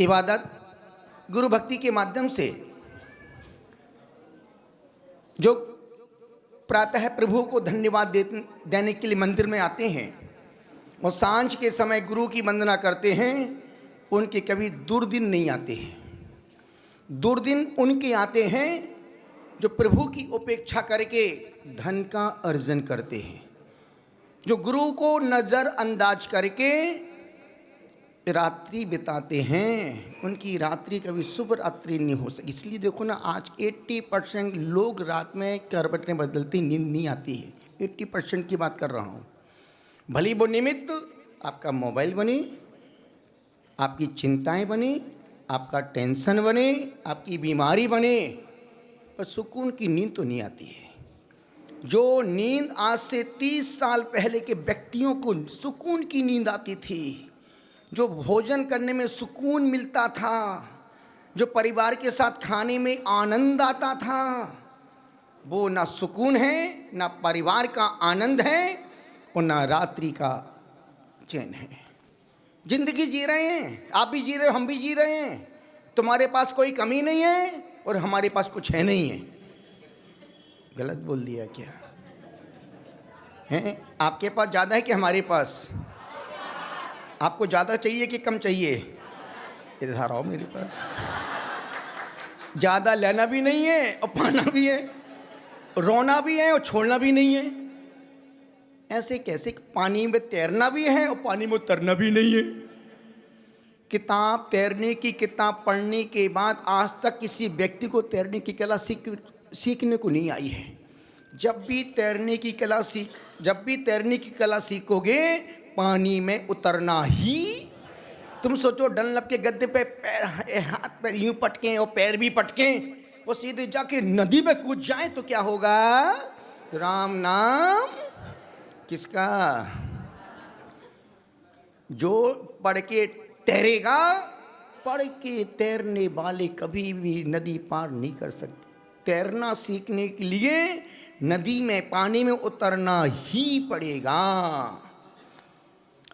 इबादत गुरु भक्ति के माध्यम से जो प्रातः प्रभु को धन्यवाद देने के लिए मंदिर में आते हैं और सांझ के समय गुरु की वंदना करते हैं, उनके कभी दुर्दिन नहीं आते हैं। दुर्दिन उनके आते हैं जो प्रभु की उपेक्षा करके धन का अर्जन करते हैं, जो गुरु को नज़रअंदाज करके रात्रि बिताते हैं। उनकी रात्रि कभी शुभ रात्रि नहीं हो सकी। इसलिए देखो ना, आज 80% लोग रात में करवटें बदलती, नींद नहीं आती है। 80% की बात कर रहा हूँ। भली वो निमित्त आपका मोबाइल बने, आपकी चिंताएं बने, आपका टेंशन बने, आपकी बीमारी बने, पर सुकून की नींद तो नहीं आती है। जो नींद आज से 30 साल पहले के व्यक्तियों को सुकून की नींद आती थी, जो भोजन करने में सुकून मिलता था, जो परिवार के साथ खाने में आनंद आता था, वो ना सुकून है, ना परिवार का आनंद है और ना रात्रि का चैन है। जिंदगी जी रहे हैं, आप भी जी रहे हो, हम भी जी रहे हैं। तुम्हारे पास कोई कमी नहीं है और हमारे पास कुछ है नहीं है। गलत बोल दिया क्या है? आपके पास ज़्यादा है कि हमारे पास? आपको ज़्यादा चाहिए कि कम चाहिए? इधर आओ मेरे पास। ज़्यादा लेना भी नहीं है और पाना भी है, रोना भी है और छोड़ना भी नहीं है। ऐसे कैसे? पानी में तैरना भी है और पानी में उतरना भी नहीं है। किताब तैरने की किताब पढ़ने के बाद आज तक किसी व्यक्ति को तैरने की कला सीखने को नहीं आई है। जब भी तैरने की कला सीखोगे, पानी में उतरना ही। तुम सोचो, डनलप के गद्दे पे पैर, हाथ पैर यूं पटकें और पैर भी पटकें, वो सीधे जाके नदी में कूद जाए तो क्या होगा? राम नाम किसका? जो पढ़ के तैरेगा, पढ़ के तैरने वाले कभी भी नदी पार नहीं कर सकते। तैरना सीखने के लिए नदी में, पानी में उतरना ही पड़ेगा।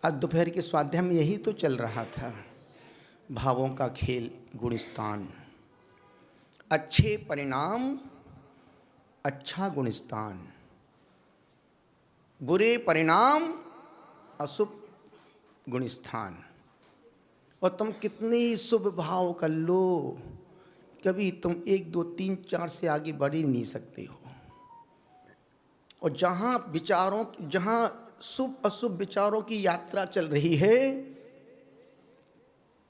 आज दोपहर के स्वाध्याय में यही तो चल रहा था। भावों का खेल, गुणस्थान। अच्छे परिणाम, अच्छा गुणस्थान। बुरे परिणाम, अशुभ गुणस्थान। और तुम कितने ही शुभ भाव कर लो, कभी तुम 1 2 3 4 से आगे बढ़ ही नहीं सकते हो। और जहाँ शुभ अशुभ विचारों की यात्रा चल रही है,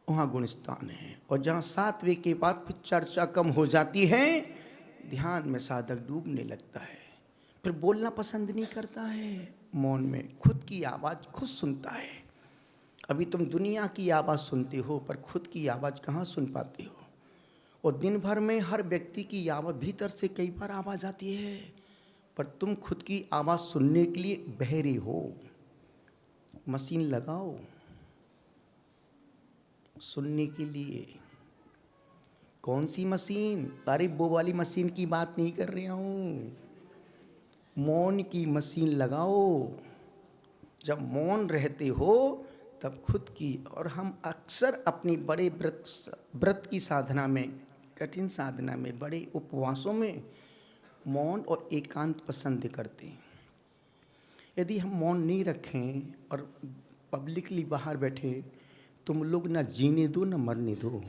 वहाँ गुणस्थान है। और जहाँ 7वें के बाद फिर चर्चा कम हो जाती है, ध्यान में साधक डूबने लगता है, फिर बोलना पसंद नहीं करता है। मौन में खुद की आवाज़ खुद सुनता है। अभी तुम दुनिया की आवाज़ सुनते हो, पर खुद की आवाज़ कहाँ सुन पाते हो? और दिन भर में हर व्यक्ति की आवाज़ भीतर से कई बार आवाज़ आती है, पर तुम खुद की आवाज़ सुनने के लिए बहरे हो। मशीन लगाओ सुनने के लिए। कौन सी मशीन? अरे वो वाली मशीन की बात नहीं कर रहा हूँ। मौन की मशीन लगाओ। जब मौन रहते हो तब खुद की, और हम अक्सर अपनी बड़े व्रत की साधना में, कठिन साधना में, बड़े उपवासों में मौन और एकांत पसंद करते हैं। यदि हम मौन नहीं रखें और पब्लिकली बाहर बैठे, तुम लोग ना जीने दो ना मरने दो।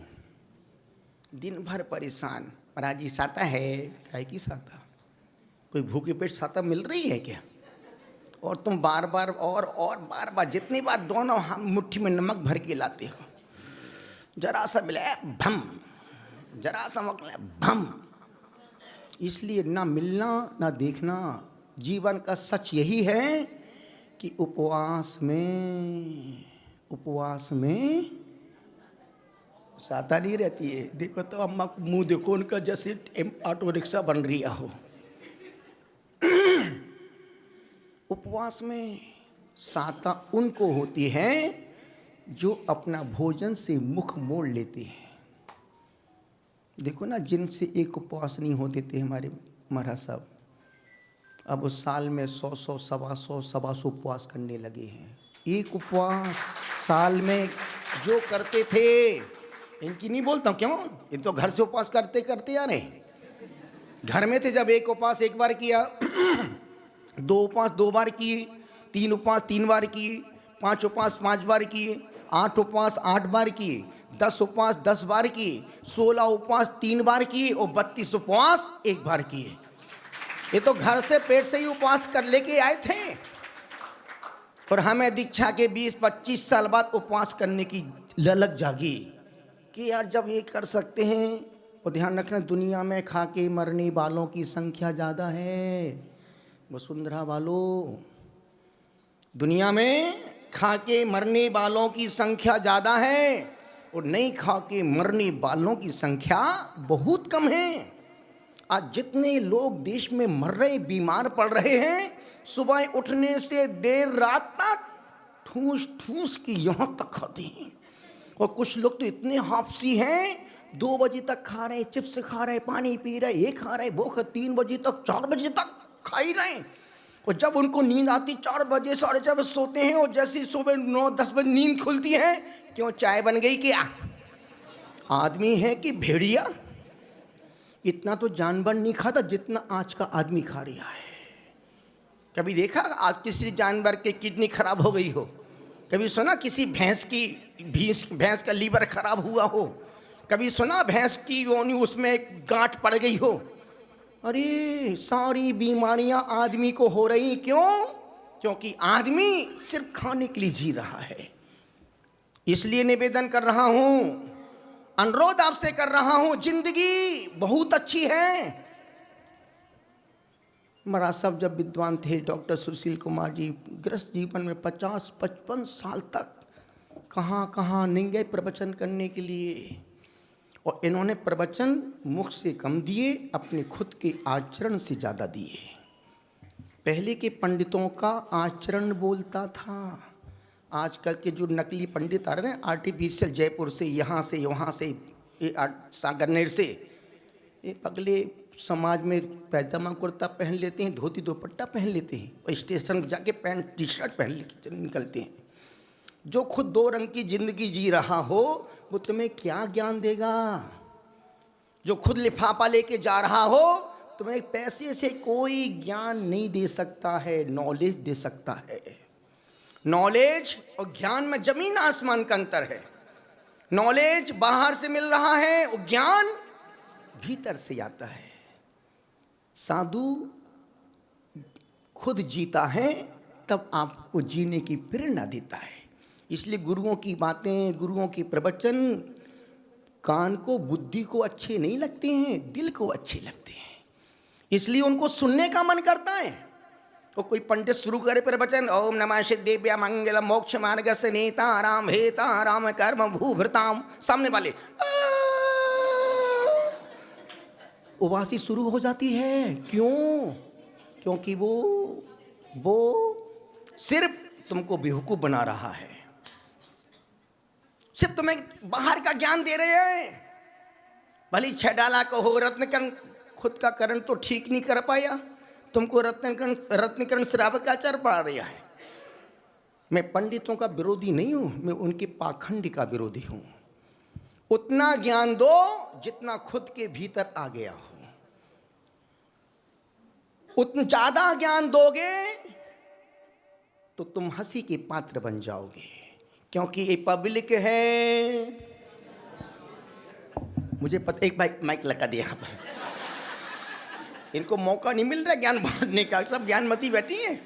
दिन भर परेशान, महाराज जी साता है, काय की साता? कोई भूखे पेट साता मिल रही है क्या? और तुम बार बार बार बार जितनी बार दोनों हम मुट्ठी में नमक भर के लाते हो, जरा सा मिले भम, जरा सा मौका भम। इसलिए ना मिलना ना देखना। जीवन का सच यही है कि उपवास में साता नहीं रहती है। देखो तो अम्मा को मुंह देखो उनका, जैसे ऑटो रिक्शा बन रही हो। उपवास में साता उनको होती है जो अपना भोजन से मुख मोड़ लेते हैं। देखो ना, जिनसे एक उपवास नहीं होते थे हमारे महाराज साहब, अब उस साल में 100 सवा सौ उपवास करने लगे हैं। एक उपवास साल में जो करते थे इनकी नहीं बोलता हूँ, क्यों? ये तो घर से उपवास करते करते आ रहे हैं। घर में थे जब एक उपवास एक बार किया, दो उपवास दो बार किए, तीन उपवास तीन बार किए, पांच उपवास पांच बार किए, आठ उपवास आठ बार किए, 10 उपवास 10 बार किए, 16 उपवास 3 बार किए और 32 उपवास एक बार किए। ये तो घर से पेट से ही उपवास कर लेके आए थे। और हमें दीक्षा के 20-25 साल बाद उपवास करने की ललक जागी कि यार जब ये कर सकते हैं। और ध्यान रखना, दुनिया में खा के मरने वालों की संख्या ज़्यादा है वसुंधरा वालों। दुनिया में खा के मरने वालों की संख्या ज़्यादा है और नहीं खा के मरने वालों की संख्या बहुत कम है। आज जितने लोग देश में मर रहे, बीमार पड़ रहे हैं, सुबह उठने से देर रात तक ठूस ठूस की यहाँ तक खाते हैं। और कुछ लोग तो इतने हाफसी हैं, 2 बजे तक खा रहे, चिप्स खा रहे, पानी पी रहे, ये खा रहे, वो 3 बजे तक 4 बजे तक खा ही रहे। और जब उनको नींद आती 4 बजे 4:30 बजे सोते हैं और जैसे सुबह 9-10 बजे नींद खुलती है, क्यों चाय बन गई क्या? आदमी है कि भेड़िया? इतना तो जानवर नहीं खाता जितना आज का आदमी खा रहा है। कभी देखा आज किसी जानवर के किडनी खराब हो गई हो? कभी सुना किसी भैंस का लीवर खराब हुआ हो? कभी सुना भैंस की योनि उसमें गांठ पड़ गई हो? अरे सारी बीमारियां आदमी को हो रही, क्यों? क्योंकि आदमी सिर्फ खाने के लिए जी रहा है। इसलिए निवेदन कर रहा हूं, अनुरोध आपसे कर रहा हूं, जिंदगी बहुत अच्छी है। महाराज साहब जब विद्वान थे, डॉक्टर सुशील कुमार जी, गृहस्थ जीवन में 50-55 साल तक कहाँ कहाँ नहीं गए प्रवचन करने के लिए। और इन्होंने प्रवचन मुख से कम दिए, अपने खुद के आचरण से ज़्यादा दिए। पहले के पंडितों का आचरण बोलता था। आजकल के जो नकली पंडित आ रहे हैं, आर्टिफिशियल, जयपुर से, यहाँ से, वहाँ से, सागरनेर से, ये अगले समाज में पैजामा कुर्ता पहन लेते हैं, धोती दुपट्टा पहन लेते हैं और स्टेशन पर जाके पैंट टी शर्ट पहन के निकलते हैं। जो खुद 2 रंग की जिंदगी जी रहा हो वो तुम्हें क्या ज्ञान देगा? जो खुद लिफाफा लेके जा रहा हो तुम्हें पैसे से कोई ज्ञान नहीं दे सकता है, नॉलेज दे सकता है। नॉलेज और ज्ञान में जमीन आसमान का अंतर है। नॉलेज बाहर से मिल रहा है और ज्ञान भीतर से आता है। साधु खुद जीता है तब आपको जीने की प्रेरणा देता है। इसलिए गुरुओं की बातें, गुरुओं के प्रवचन कान को, बुद्धि को अच्छे नहीं लगते हैं, दिल को अच्छे लगते हैं, इसलिए उनको सुनने का मन करता है। तो कोई पंडित शुरू करे प्रवचन, ओम नमः सिद्धेभ्य मंगलम मोक्ष मार्ग से नेता राम हेता राम कर्म भूभृताम, सामने वाले उबासी शुरू हो जाती है। क्यों? क्योंकि वो सिर्फ तुमको बेवकूफ बना रहा है, सिर्फ तुम्हें बाहर का ज्ञान दे रहे हैं। भले 6 डाला कहो, रत्नकरण खुद का करण तो ठीक नहीं कर पाया, तुमको रत्नकरण श्रावकाचार पढ़ा रहा है। मैं पंडितों का विरोधी नहीं हूं, मैं उनके पाखंड का विरोधी हूं। उतना ज्ञान दो जितना खुद के भीतर आ गया हो। उतना ज्यादा ज्ञान दोगे तो तुम हंसी के पात्र बन जाओगे, क्योंकि ये पब्लिक है। मुझे पता, एक भाई माइक लगा दिया यहाँ पर, इनको मौका नहीं मिल रहा ज्ञान बांटने का। सब ज्ञानमती बैठी हैं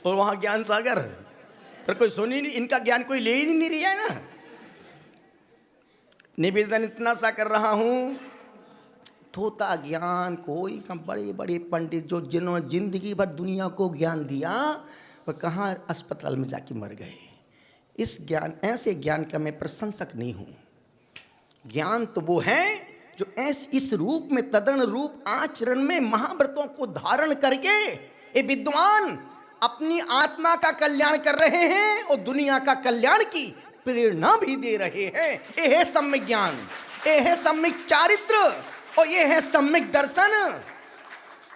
और वहां ज्ञान सागर, पर कोई सुन ही नहीं, इनका ज्ञान कोई ले ही नहीं रहा है ना। निवेदन इतना सा कर रहा हूं, थोता ज्ञान कोई कम, बड़े बड़े पंडित जो जिन्होंने जिंदगी भर दुनिया को ज्ञान दिया, वह कहाँ अस्पताल में जाके मर गए। इस ज्ञान, ऐसे ज्ञान का मैं प्रशंसक नहीं हूं। ज्ञान तो वो है जो इस रूप में, तदन रूप आचरण में महाव्रतों को धारण करके ये विद्वान अपनी आत्मा का कल्याण कर रहे हैं और दुनिया का कल्याण की प्रेरणा भी दे रहे हैं। ये है सम्यक ज्ञान, ये है सम्यक चारित्र और ये है सम्यक दर्शन।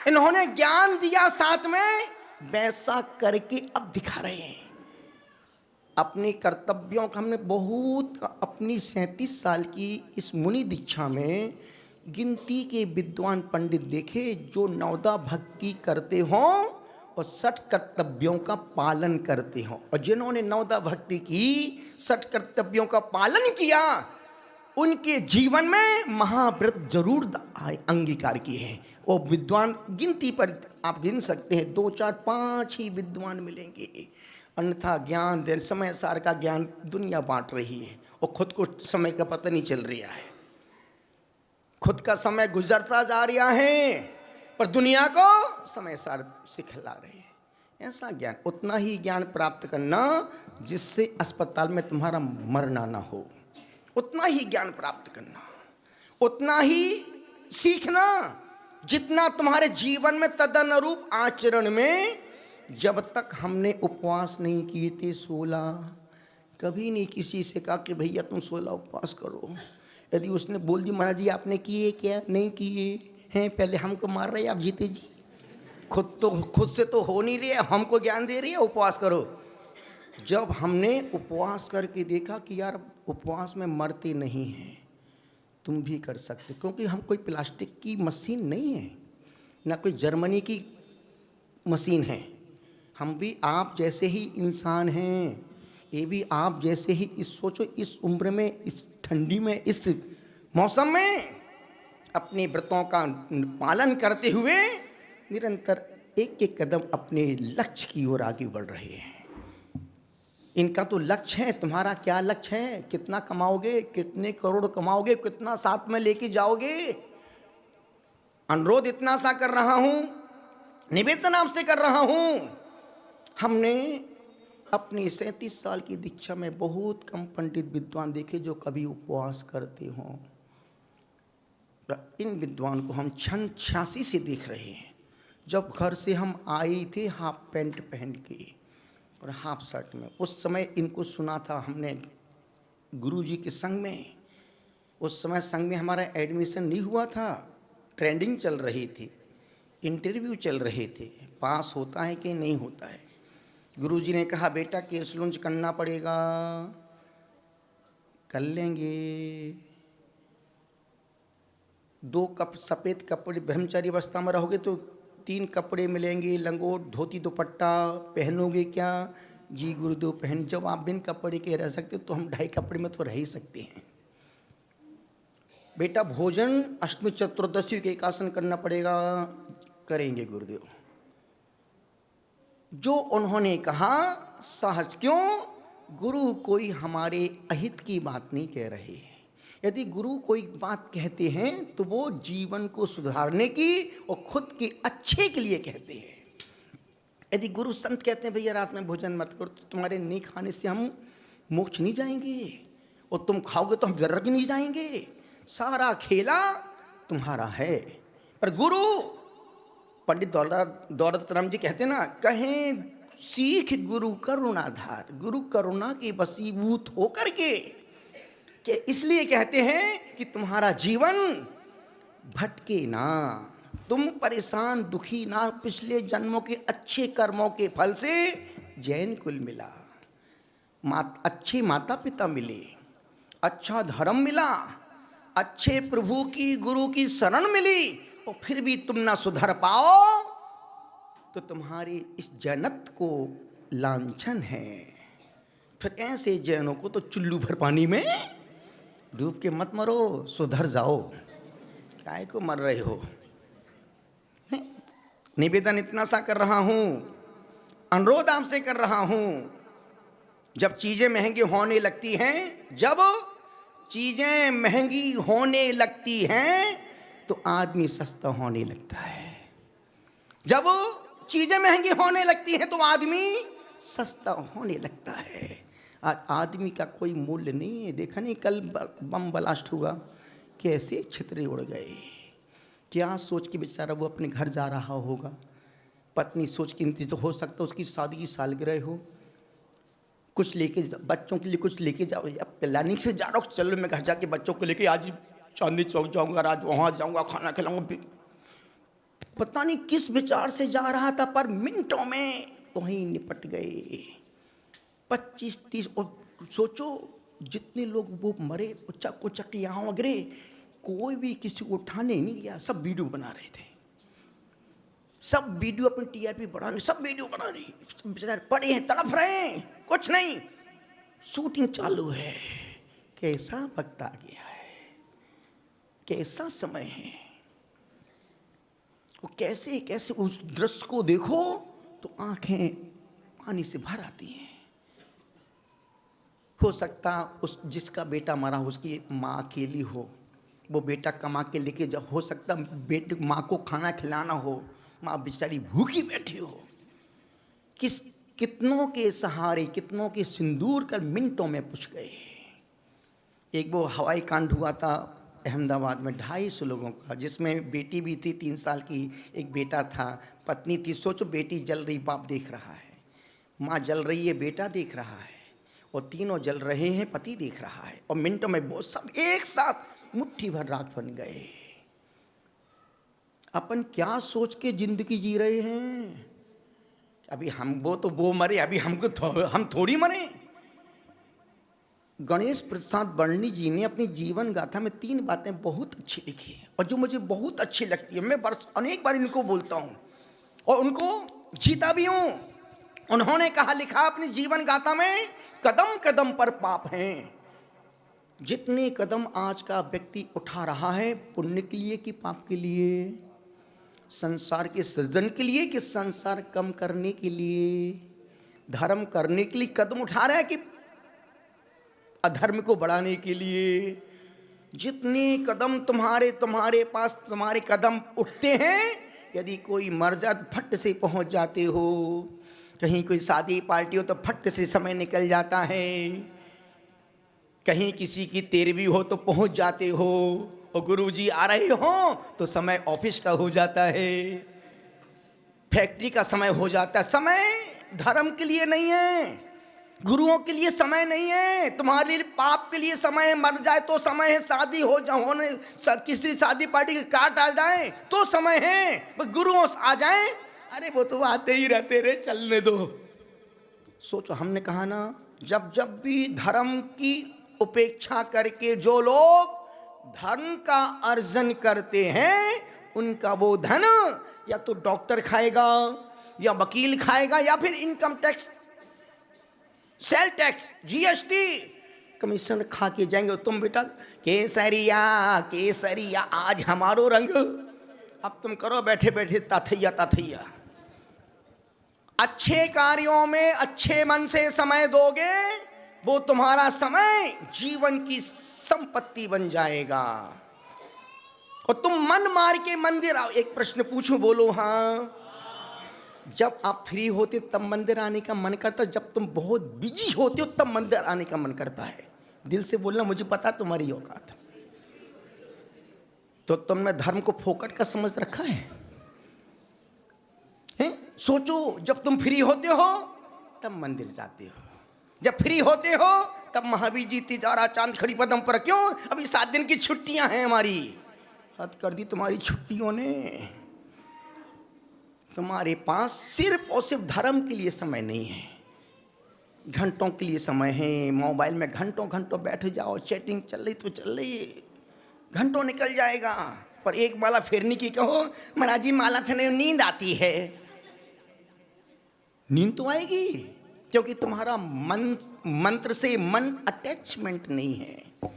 इन्होंने ज्ञान दिया, साथ में वैसा करके अब दिखा रहे हैं। अपने कर्तव्यों का हमने बहुत अपनी 37 साल की इस मुनि दीक्षा में गिनती के विद्वान पंडित देखे जो नवदा भक्ति करते हों और 60 कर्तव्यों का पालन करते हों। और जिन्होंने नवदा भक्ति की 60 कर्तव्यों का पालन किया उनके जीवन में महाव्रत जरूर अंगीकार किए हैं। वो विद्वान गिनती पर आप गिन सकते हैं, 2 4 5 ही विद्वान मिलेंगे। अन्यथा ज्ञान दे समय सार का ज्ञान दुनिया बांट रही है और खुद को समय का पता नहीं चल रहा है। खुद का समय गुजरता जा रहा है पर दुनिया को समय सार सिखला रहे हैं। ऐसा ज्ञान, उतना ही ज्ञान प्राप्त करना जिससे अस्पताल में तुम्हारा मरना ना हो, उतना ही ज्ञान प्राप्त करना, उतना ही सीखना जितना तुम्हारे जीवन में तदनुरूप आचरण में। जब तक हमने उपवास नहीं किए थे 16, कभी नहीं किसी से कहा कि भैया तुम 16 उपवास करो। यदि उसने बोल दी महाराज जी आपने किए क्या, नहीं किए हैं, पहले हमको मार रहे आप जीते जी, खुद से तो हो नहीं रही है, हमको ज्ञान दे रही है उपवास करो। जब हमने उपवास करके देखा कि यार उपवास में मरते नहीं हैं, तुम भी कर सकते, क्योंकि हम कोई प्लास्टिक की मशीन नहीं है, ना कोई जर्मनी की मशीन है। हम भी आप जैसे ही इंसान हैं, ये भी आप जैसे ही। इस सोचो इस उम्र में, इस ठंडी में, इस मौसम में अपने व्रतों का पालन करते हुए निरंतर एक एक कदम अपने लक्ष्य की ओर आगे बढ़ रहे हैं। इनका तो लक्ष्य है, तुम्हारा क्या लक्ष्य है, कितना कमाओगे, कितने करोड़ कमाओगे, कितना साथ में लेके जाओगे। अनुरोध इतना सा कर रहा हूं, निवेदन आपसे कर रहा हूं, हमने अपनी 37 साल की दीक्षा में बहुत कम पंडित विद्वान देखे जो कभी उपवास करते हों। इन विद्वान को हम 86 से देख रहे हैं। जब घर से हम आए थे हाफ पैंट पहन के और हाफ शर्ट में, उस समय इनको सुना था हमने गुरुजी के संग में। उस समय संग में हमारा एडमिशन नहीं हुआ था, ट्रेंडिंग चल रही थी, इंटरव्यू चल रहे थे, पास होता है कि नहीं होता है। गुरुजी ने कहा बेटा केस लॉन्च करना पड़ेगा, कर लेंगे। 2 कप सफ़ेद कपड़े, ब्रह्मचारी अवस्था में रहोगे तो 3 कपड़े मिलेंगे, लंगोट धोती दुपट्टा पहनोगे क्या? जी गुरुदेव पहन। जब आप बिन कपड़े के रह सकते तो हम 2.5 कपड़े में तो रह ही सकते हैं। बेटा भोजन अष्टमी चतुर्दशी के एकासन करना पड़ेगा, करेंगे गुरुदेव। जो उन्होंने कहा सहज, क्यों? गुरु कोई हमारे अहित की बात नहीं कह रहे हैं। यदि गुरु कोई बात कहते हैं तो वो जीवन को सुधारने की और खुद के अच्छे के लिए कहते हैं। यदि गुरु संत कहते हैं भैया रात में भोजन मत करो, तो तुम्हारे नहीं खाने से हम मोक्ष नहीं जाएंगे और तुम खाओगे तो हम नरक नहीं जाएंगे। सारा खेला तुम्हारा है। पर गुरु, पंडित दौलत राम जी कहते ना, कहें सीख गुरु करुणाधार, गुरु करुणा के वशीभूत होकर के इसलिए कहते हैं कि तुम्हारा जीवन भटके ना, तुम परेशान दुखी ना। पिछले जन्मों के अच्छे कर्मों के फल से जैन कुल मिला, अच्छे माता पिता मिले, अच्छा धर्म मिला, अच्छे प्रभु की गुरु की शरण मिली, और फिर भी तुम ना सुधर पाओ तो तुम्हारी इस जैनत्व को लांछन है। फिर ऐसे जैनों को तो चुल्लू भर पानी में डूब के मत मरो, सुधर जाओ, काय को मर रहे हो। निवेदन इतना सा कर रहा हूं, अनुरोध आपसे कर रहा हूं, जब चीजें महंगी होने लगती हैं, जब चीजें महंगी होने लगती हैं तो आदमी सस्ता होने लगता है। जब चीजें महंगी होने लगती हैं तो आदमी सस्ता होने लगता है। आज आदमी का कोई मूल्य नहीं है। देखा नहीं कल बम ब्लास्ट हुआ, कैसे छितरे उड़ गए। क्या सोच के बेचारा वो अपने घर जा रहा होगा, पत्नी सोच के, तो हो सकता उसकी शादी की सालगिरह हो, कुछ लेके, बच्चों के लिए कुछ लेके जाओ, या प्लानिंग से जा रहा हूँ, चलो मैं घर जाके बच्चों को लेके आज चांदनी चौक जाऊंगा, आज वहाँ जाऊंगा, खाना खिलाऊंगा। पता नहीं किस विचार से जा रहा था, पर मिनटों में वहीं निपट गए। 25-30 और सोचो जितने लोग वो मरे उचक उचक यहाँ वगैरह, कोई भी किसी को उठाने नहीं गया, सब वीडियो बना रहे थे, सब वीडियो अपनी टीआरपी बढ़ाने, सब वीडियो बना रहे, सब बेचारे पड़े हैं तड़प रहे हैं, कुछ नहीं, शूटिंग चालू है। कैसा वक्त आ गया है, कैसा समय है, वो कैसे कैसे उस दृश्य को देखो तो आंखें पानी से भर आती हैं। हो सकता उस जिसका बेटा मरा हो उसकी माँ अकेली हो, वो बेटा कमा के लेके जब, हो सकता बेटे माँ को खाना खिलाना हो, माँ बेचारी भूखी बैठी हो, कितनों के सहारे कितनों के सिंदूर कर मिनटों में पूछ गए। एक वो हवाई कांड हुआ था अहमदाबाद में 250 लोगों का, जिसमें बेटी भी थी 3 साल की, एक बेटा था, पत्नी थी। सोचो बेटी जल रही, बाप देख रहा है, माँ जल रही है, बेटा देख रहा है, और तीनों जल रहे हैं, पति देख रहा है, और मिनटों में वो सब एक साथ मुट्ठी भर राख बन गए। अपन क्या सोच के जिंदगी जी रहे हैं? अभी हम वो मरे, अभी हम थोड़ी मरे। गणेश प्रसाद वर्णी जी ने अपनी जीवन गाथा में 3 बातें बहुत अच्छी लिखी है, और जो मुझे बहुत अच्छी लगती है, मैं अनेक बार इनको बोलता हूँ और उनको जीता भी हूँ। उन्होंने कहा लिखा अपनी जीवन गाथा में, कदम कदम पर पाप हैं। जितने कदम आज का व्यक्ति उठा रहा है, पुण्य के लिए कि पाप के लिए, संसार के सृजन के लिए कि संसार कम करने के लिए, धर्म करने के लिए कदम उठा रहा है कि अधर्म को बढ़ाने के लिए। जितने कदम तुम्हारे पास तुम्हारे कदम उठते हैं, यदि कोई मर जा फट से पहुंच जाते हो, कहीं कोई शादी पार्टी हो तो फट से समय निकल जाता है, कहीं किसी की 13वीं हो तो पहुंच जाते हो, और गुरुजी आ रहे हो तो समय ऑफिस का हो जाता है, फैक्ट्री का समय हो जाता है। समय धर्म के लिए नहीं है, गुरुओं के लिए समय नहीं है, तुम्हारे लिए पाप के लिए समय है, मर जाए तो समय है, शादी हो होने किसी शादी पार्टी के कार्ड आ जाए तो समय है, बस गुरुओं आ जाए, अरे वो तो आते ही रहते रे, चलने दो। सोचो, हमने कहा ना, जब जब भी धर्म की उपेक्षा करके जो लोग धर्म का अर्जन करते हैं, उनका वो धन या तो डॉक्टर खाएगा, या वकील खाएगा, या फिर income tax, sale tax, GST, commission खा के जाएंगे। तुम बेटा केसरिया केसरिया आज हमारो रंग, अब तुम करो बैठे बैठे ताथैया ताथैया। अच्छे कार्यों में अच्छे मन से समय दोगे, वो तुम्हारा समय जीवन की संपत्ति बन जाएगा। और तुम मन मार के मंदिर आओ। एक प्रश्न पूछूं, बोलो हाँ। जब आप फ्री होते तब मंदिर आने का मन करता, जब तुम बहुत बिजी होते हो तब मंदिर आने का मन करता है। दिल से बोलना, मुझे पता तुम्हारी औकात। तो तुमने धर्म को फोकट का समझ रखा है? सोचो, जब तुम फ्री होते हो तब मंदिर जाते हो, जब फ्री होते हो तब महावीर जी तिजारा चांद खड़ी पदम पर। क्यों? अभी 7 दिन की छुट्टियां हैं हमारी, हद कर दी तुम्हारी छुट्टियों ने। तुम्हारे पास सिर्फ और सिर्फ धर्म के लिए समय नहीं है, घंटों के लिए समय है। मोबाइल में घंटों घंटों बैठ जाओ, चैटिंग चल रही तो चल रही, घंटों निकल जाएगा। पर एक माला फेरने की कहो, महाराज जी माला फेरने में नींद आती है। नींद तो आएगी, क्योंकि तुम्हारा मन मंत्र से मन अटैचमेंट नहीं है।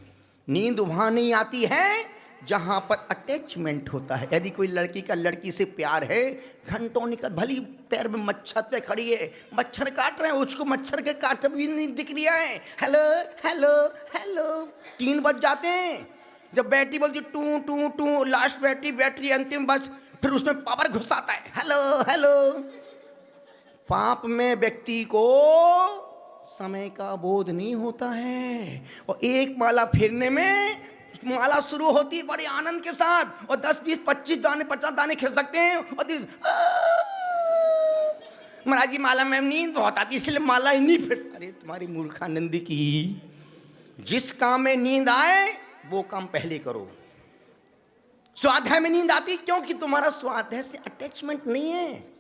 नींद वहां नहीं आती है जहां पर अटैचमेंट होता है। यदि कोई लड़की का लड़की से प्यार है, घंटों निकल, भली पैर में मच्छर पे खड़ी है, मच्छर काट रहे हैं, उसको मच्छर के काट भी नहीं दिख रहा है। हेलो हेलो हेलो, 3 बज जाते हैं, जब बैटरी बोलती two two two, last battery अंतिम बस, फिर उसमें पावर घुस आता है। Hello hello. पाप में व्यक्ति को समय का बोध नहीं होता है, और एक माला फेरने में माला शुरू होती है बड़े आनंद के साथ, और 10 20 25 दाने 50 दाने खिसकते हैं, और महाराज जी माला में नींद बहुत आती, इसलिए माला ही नहीं फिर। अरे तुम्हारी मूर्खानंदी की, जिस काम में नींद आए वो काम पहले करो। स्वाध्याय में नींद आती क्योंकि तुम्हारा स्वाध्याय से अटैचमेंट नहीं है।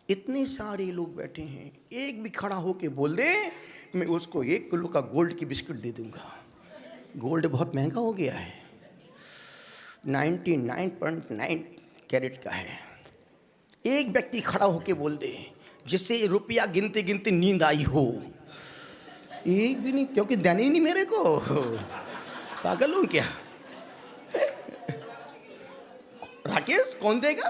इतने सारे लोग बैठे हैं, एक भी खड़ा होके बोल दे मैं उसको 1 किलो का गोल्ड की बिस्किट दे दूंगा। गोल्ड बहुत महंगा हो गया है, 99.9 कैरेट का है। एक व्यक्ति खड़ा होके बोल दे जिससे रुपया गिनते गिनते नींद आई हो, एक भी नहीं, क्योंकि देने ही नहीं मेरे को। पागल हूं क्या? राकेश कौन देगा?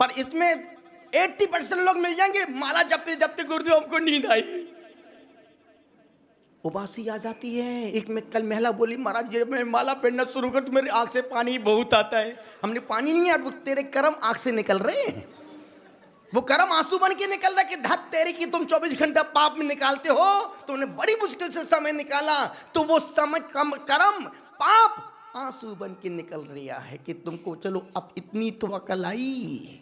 पर इसमें 80% लोग मिल जाएंगे, माला जपते जपते गुरुदेव हमको नींद आई, उबासी आ जाती है। एक में कल महिला बोली महाराज जब मैं माला पहनना शुरू कर तो मेरी आंख से पानी बहुत आता है। हमने पानी नहीं है, तेरे कर्म आंख से निकल रहे हैं, वो कर्म आंसू बन के निकल रहा है कि धत तेरी की तुम 24 घंटा पाप में निकालते हो, तुमने बड़ी मुश्किल से समय निकाला, तो वो समय कर्म पाप आंसू बन के निकल रहा है कि तुमको चलो अब इतनी तो अकल आई।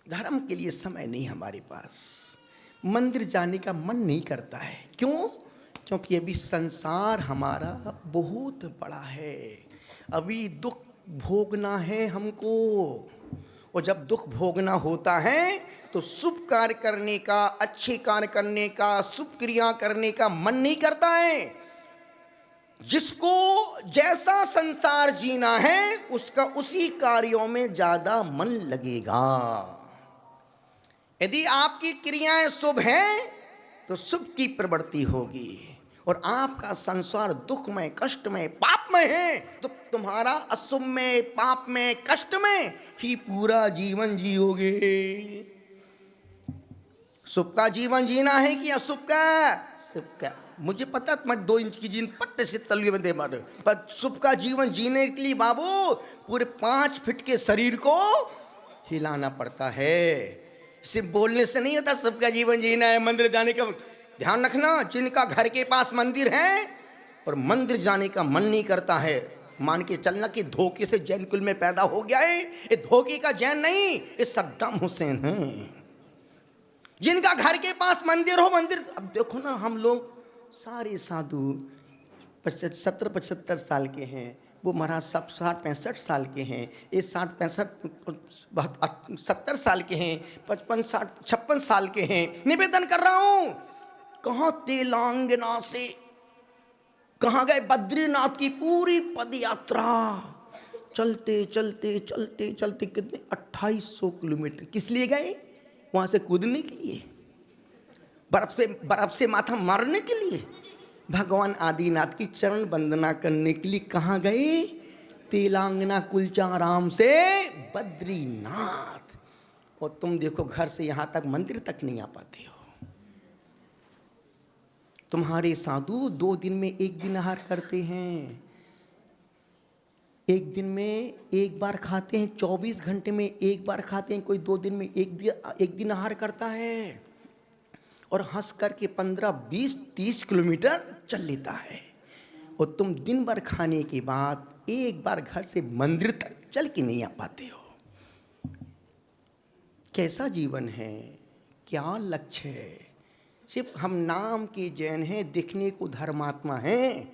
धर्म के लिए समय नहीं हमारे पास, मंदिर जाने का मन नहीं करता है। क्यों? क्योंकि अभी संसार हमारा बहुत बड़ा है, अभी दुख भोगना है हमको, और जब दुख भोगना होता है तो शुभ कार्य करने का, अच्छे कार्य करने का, शुभ क्रिया करने का मन नहीं करता है। जिसको जैसा संसार जीना है उसका उसी कार्यों में ज्यादा मन लगेगा। यदि आपकी क्रियाएं शुभ हैं तो शुभ की प्रवृत्ति होगी, और आपका संसार दुखमय, कष्टमय, पापमय है तो तुम्हारा अशुभ में, पाप में, कष्ट में ही पूरा जीवन जियोगे। शुभ का जीवन जीना है कि अशुभ का? शुभ का। मुझे पता मैं 2 इंच की जीन पट्टे से तलवे में दे मारे, पर शुभ का जीवन जीने के लिए बाबू पूरे 5 फीट के शरीर को हिलाना पड़ता है। सिर्फ बोलने से नहीं होता शुभ का जीवन जीना है, मंदिर जाने का। ध्यान रखना, जिनका घर के पास मंदिर है और मंदिर जाने का मन नहीं करता है, मान के चलना कि धोखे से जैन कुल में पैदा हो गया है। ये धोखे का जैन नहीं, ये सद्दाम हुसैन है। जिनका घर के पास मंदिर हो, मंदिर, अब देखो ना हम लोग सारे साधु 70-75 साल के हैं, वो महाराज सब 60-65 साल के हैं, ये 60-65 70 साल के हैं, 55-60-56 साल के हैं। निवेदन कर रहा हूं, कहाँ तेलंगाना से कहाँ गए? बद्रीनाथ की पूरी पद यात्रा चलते चलते चलते चलते कितने 2800 किलोमीटर किस लिए गए? वहां से कूदने के लिए, बर्फ से माथा मारने के लिए, भगवान आदिनाथ की चरण वंदना करने के लिए कहाँ गए? तेलंगाना कुलचाराम से बद्रीनाथ। और तुम देखो घर से यहां तक मंदिर तक नहीं आ पाते हो। तुम्हारे साधु 2 दिन में 1 दिन आहार करते हैं, 1 दिन में 1 बार खाते हैं, 24 घंटे में 1 बार खाते हैं, कोई 2 दिन में 1 दिन आहार करता है, और हंस करके 15, 20, 30 किलोमीटर चल लेता है। और तुम दिन भर खाने के बाद 1 बार घर से मंदिर तक चल के नहीं आ पाते हो। कैसा जीवन है? क्या लक्ष्य है? सिर्फ हम नाम के जैन हैं, दिखने को धर्मात्मा हैं,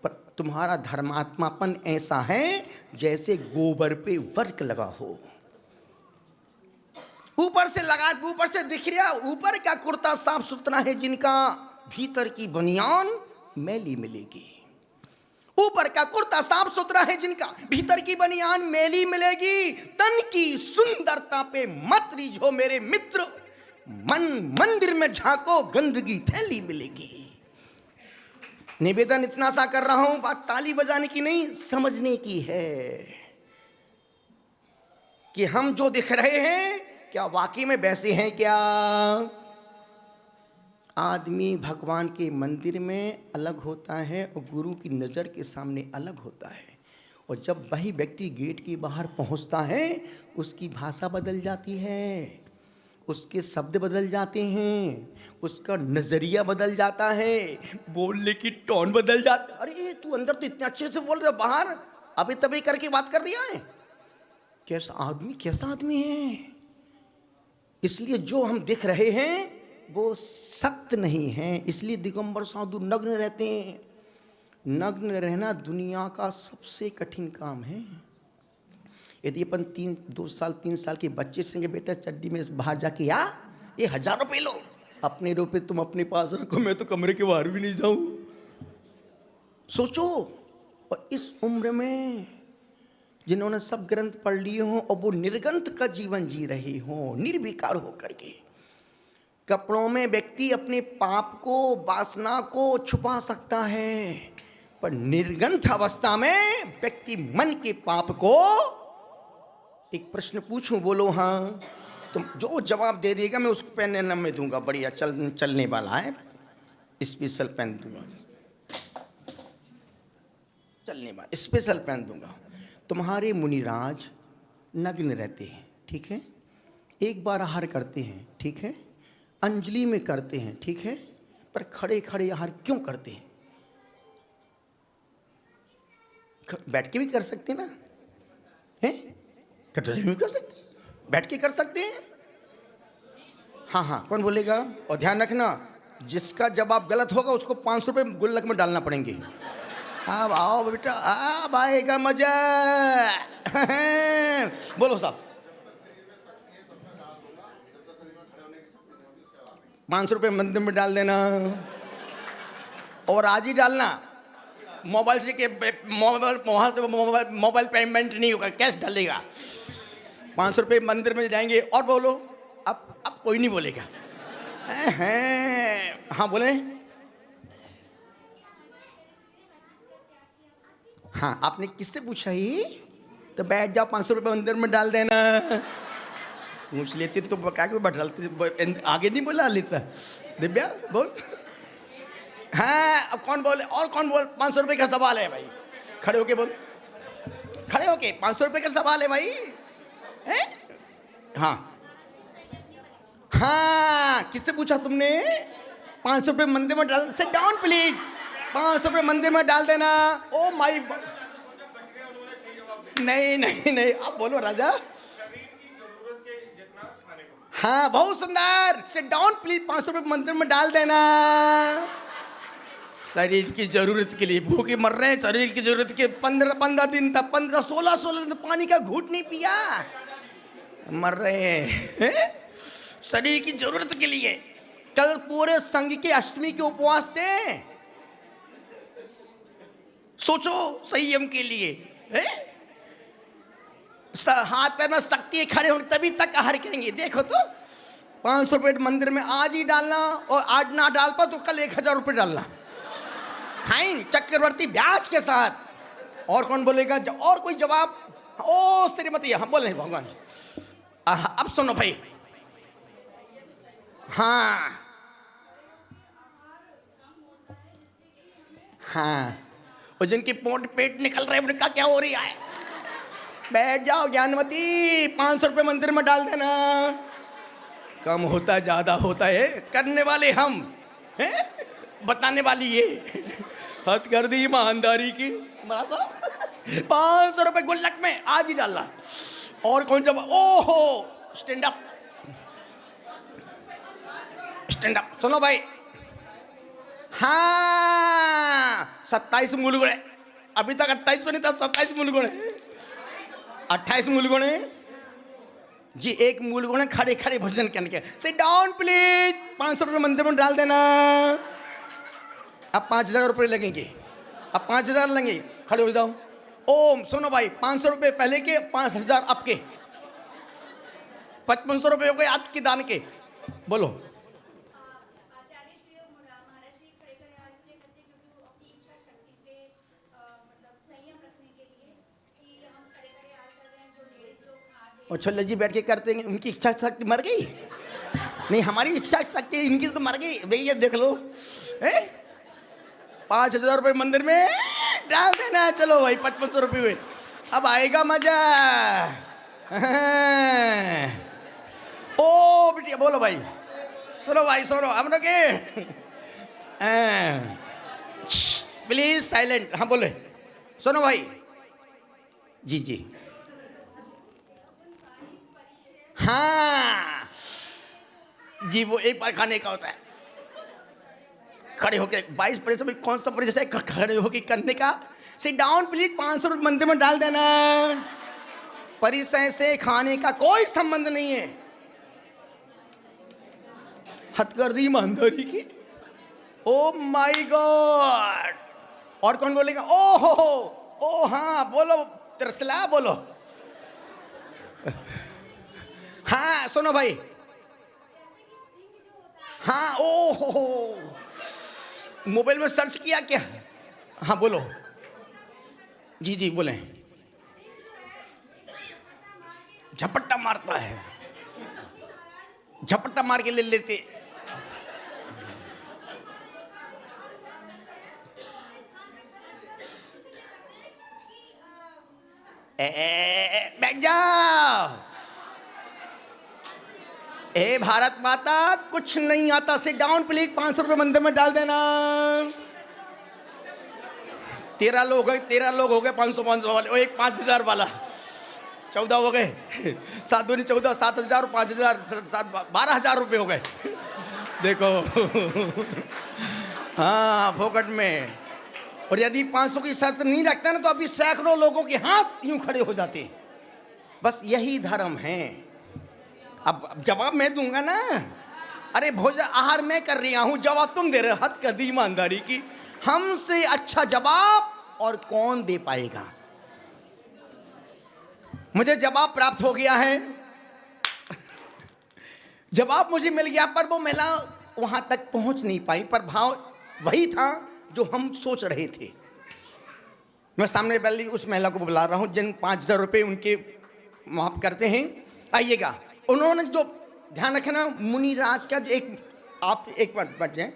पर तुम्हारा धर्मात्मापन ऐसा है जैसे गोबर पे वर्क लगा हो, ऊपर से लगा, ऊपर से दिख रहा, ऊपर का कुर्ता साफ सुथरा है जिनका, भीतर की बनियान मैली मिलेगी। ऊपर का कुर्ता साफ सुथरा है जिनका, भीतर की बनियान मैली मिलेगी। तन की सुंदरता पे मत रिझो मेरे मित्र, मंदिर में झांको, गंदगी थैली मिलेगी। निवेदन इतना सा कर रहा हूं, बात ताली बजाने की नहीं, समझने की है कि हम जो दिख रहे हैं क्या वाकई में वैसे हैं क्या? आदमी भगवान के मंदिर में अलग होता है और गुरु की नज़र के सामने अलग होता है। और जब वही व्यक्ति गेट के बाहर पहुंचता है, उसकी भाषा बदल जाती है, उसके शब्द बदल जाते हैं, उसका नज़रिया बदल जाता है, बोलने की टोन बदल जाता। अरे तू अंदर तो इतने अच्छे से बोल रहे हो, बाहर अभी तभी करके बात कर रहा है। कैसा आदमी है? इसलिए जो हम दिख रहे हैं वो सत्य नहीं है। इसलिए दिगंबर साधु नग्न रहते हैं। नग्न रहना दुनिया का सबसे कठिन काम है। यदि अपन 2 साल 3 साल के बच्चे से बेटा चड्डी में बाहर जाके आ, ये 1000 रुपये लो, अपने रुपये तुम अपने पास रखो, मैं तो कमरे के बाहर भी नहीं जाऊं। सोचो। और इस उम्र में जिन्होंने सब ग्रंथ पढ़ लिए हों और वो निर्ग्रंथ का जीवन जी रहे हों, निर्विकार होकर के, कपड़ों में व्यक्ति अपने पाप को, वासना को छुपा सकता है, पर निर्ग्रंथ अवस्था में व्यक्ति मन के पाप को, एक प्रश्न पूछूं, बोलो हाँ, तुम जो जवाब दे देगा मैं उसको पेन नंबर में दूंगा, बढ़िया चलने वाला है, स्पेशल पेन दूंगा, चलने वाला स्पेशल पेन दूंगा। तुम्हारे मुनिराज नग्न रहते हैं, ठीक है, एक बार आहार करते हैं, ठीक है, अंजलि में करते हैं, ठीक है, पर खड़े खड़े आहार क्यों करते हैं? बैठ के भी कर सकते ना, हैं? कटोरी में कर सकते, बैठ के कर सकते हैं। हाँ हाँ, कौन बोलेगा? और ध्यान रखना, जिसका जवाब गलत होगा उसको 500 रुपये गुल्लक में डालना पड़ेंगे। अब आओ बेटा, अब आएगा मजा। बोलो साहब। 500 रुपये मंदिर में डाल देना, और आज ही डालना। मोबाइल से के मोबाइल वहाँ से मोबाइल पेमेंट नहीं होगा, कैश डालेगा। 500 रुपये मंदिर में जाएंगे। और बोलो, अब कोई नहीं बोलेगा। हाँ बोले। हाँ, आपने किससे पूछा ही? तो बैठ जाओ, 500 रुपये मंदिर में डाल देना। पूछ लेती तो क्या क्यों बैठालती, आगे नहीं बोला लेता। दिव्या बोल। हाँ, अब कौन बोले? और कौन बोल? 500 रुपये का सवाल है भाई, खड़े होके बोल, खड़े होके। 500 रुपये का सवाल है भाई, है? हाँ हाँ, किससे पूछा तुमने? 500 रुपये मंदिर में डाल, सिट डाउन प्लीज। 500 रुपये मंदिर में डाल देना। ओ माई, नहीं नहीं नहीं, आप बोलो राजा। हाँ, बहुत सुंदर, सिट डाउन प्लीज। 500 रुपये मंदिर में डाल देना। शरीर की जरूरत के लिए भूखे मर रहे हैं, शरीर की जरूरत के 15 दिन तक, 16 दिन तक पानी का घूंट नहीं पिया, मर रहे हैं शरीर की जरूरत के लिए। कल पूरे संघ के अष्टमी के उपवास थे, सोचो, संयम के लिए है? हाथ पैर में शक्ति है, खड़े होंगे तभी तक आहार करेंगे। देखो तो 500 रुपये मंदिर में आज ही डालना, और आज ना डाल पा तो कल 1000 रुपये डालना, फाइन, चक्रवर्ती ब्याज के साथ। और कौन बोलेगा? और कोई जवाब? ओ श्रीमती, हम बोले भगवान। अब सुनो भाई। हाँ हाँ, और जिनके पेट निकल रहे हैं उनका क्या हो रहा है? बैठ जाओ ज्ञानवती, 500 रुपये मंदिर में डाल देना। कम होता ज्यादा होता है, करने वाले हम हैं, बताने वाली ये। हद कर दी ईमानदारी की। 500 रुपये गुल्लक में आज ही डालना। और कौन जब? ओहो, स्टैंड अप, स्टैंड अप। सुनो भाई, हाँ, 27 मूल गुण है। अभी तक 28 तो नहीं था, 27 मूल गुण है, 28 मूल गुण है जी। एक मूल गुण है खड़े खड़े भोजन करने के। Sit down please. 500 रुपये मंदिर में डाल देना। अब 5000 रुपये लगेंगे, अब 5000 लगेंगे, खड़े हो जाओ। ओम, सुनो भाई, 500 रुपये पहले के, 5000 अब के, 5500 रुपये हो गए आज के दान के। बोलो। और छोले जी बैठ के करते हैं, उनकी इच्छा शक्ति मर गई? नहीं, हमारी इच्छा शक्ति, इनकी तो मर गई भैया। देख लो, 5000 रुपये मंदिर में डाल देना। चलो भाई, 5500 रुपये हुए, अब आएगा मजा। ओ बेटिया, बोलो भाई। सुनो भाई, सुनो, हम लोग प्लीज साइलेंट। हाँ बोले। सुनो भाई, जी जी, हाँ जी, वो एक बार खाने का होता है। खड़े होके 22 परिचय में कौन सा परिचय है खड़े होके करने का? Sit down please. 500 रुपये मंदिर में डाल देना। परिचय से खाने का कोई संबंध नहीं है। हथकरदी ईमानदारी की। Oh my God. और कौन बोलेगा? ओ हो, ओ हाँ बोलो, तरसला बोलो। हाँ सुनो भाई, हाँ ओ हो, मोबाइल में सर्च किया क्या? हाँ बोलो। जी जी बोले। झपट्टा मारता है, झपट्टा मार के ले लेते। बैठ जाओ। ए भारत माता, कुछ नहीं आता, सिट डाउन प्लीज। 500 रुपये मंदिर में डाल देना। 13 लोग गए, 13 लोग हो गए 500 वाले, और एक 5000 वाला, 14 हो गए। 7 दूनी 14, 7000 और 5000, 12,000 रुपये हो गए। देखो। हाँ फोकट में। और यदि 500 की शर्त नहीं रखता ना, तो अभी सैकड़ों लोगों के हाथ यूं खड़े हो जाते। बस यही धर्म है। अब जवाब मैं दूंगा ना। अरे भोजन आहार मैं कर रहा हूं, जवाब तुम दे रहे हो। हद कर दी ईमानदारी की। हमसे अच्छा जवाब और कौन दे पाएगा? मुझे जवाब प्राप्त हो गया है। जवाब मुझे मिल गया, पर वो महिला वहां तक पहुंच नहीं पाई। पर भाव वही था जो हम सोच रहे थे। मैं सामने वाली उस महिला को बुला रहा हूं जिन 5000 रुपये उनके माफ करते हैं। आइएगा। उन्होंने जो ध्यान रखना, मुनिराज का जो आप एक बार बच जाए,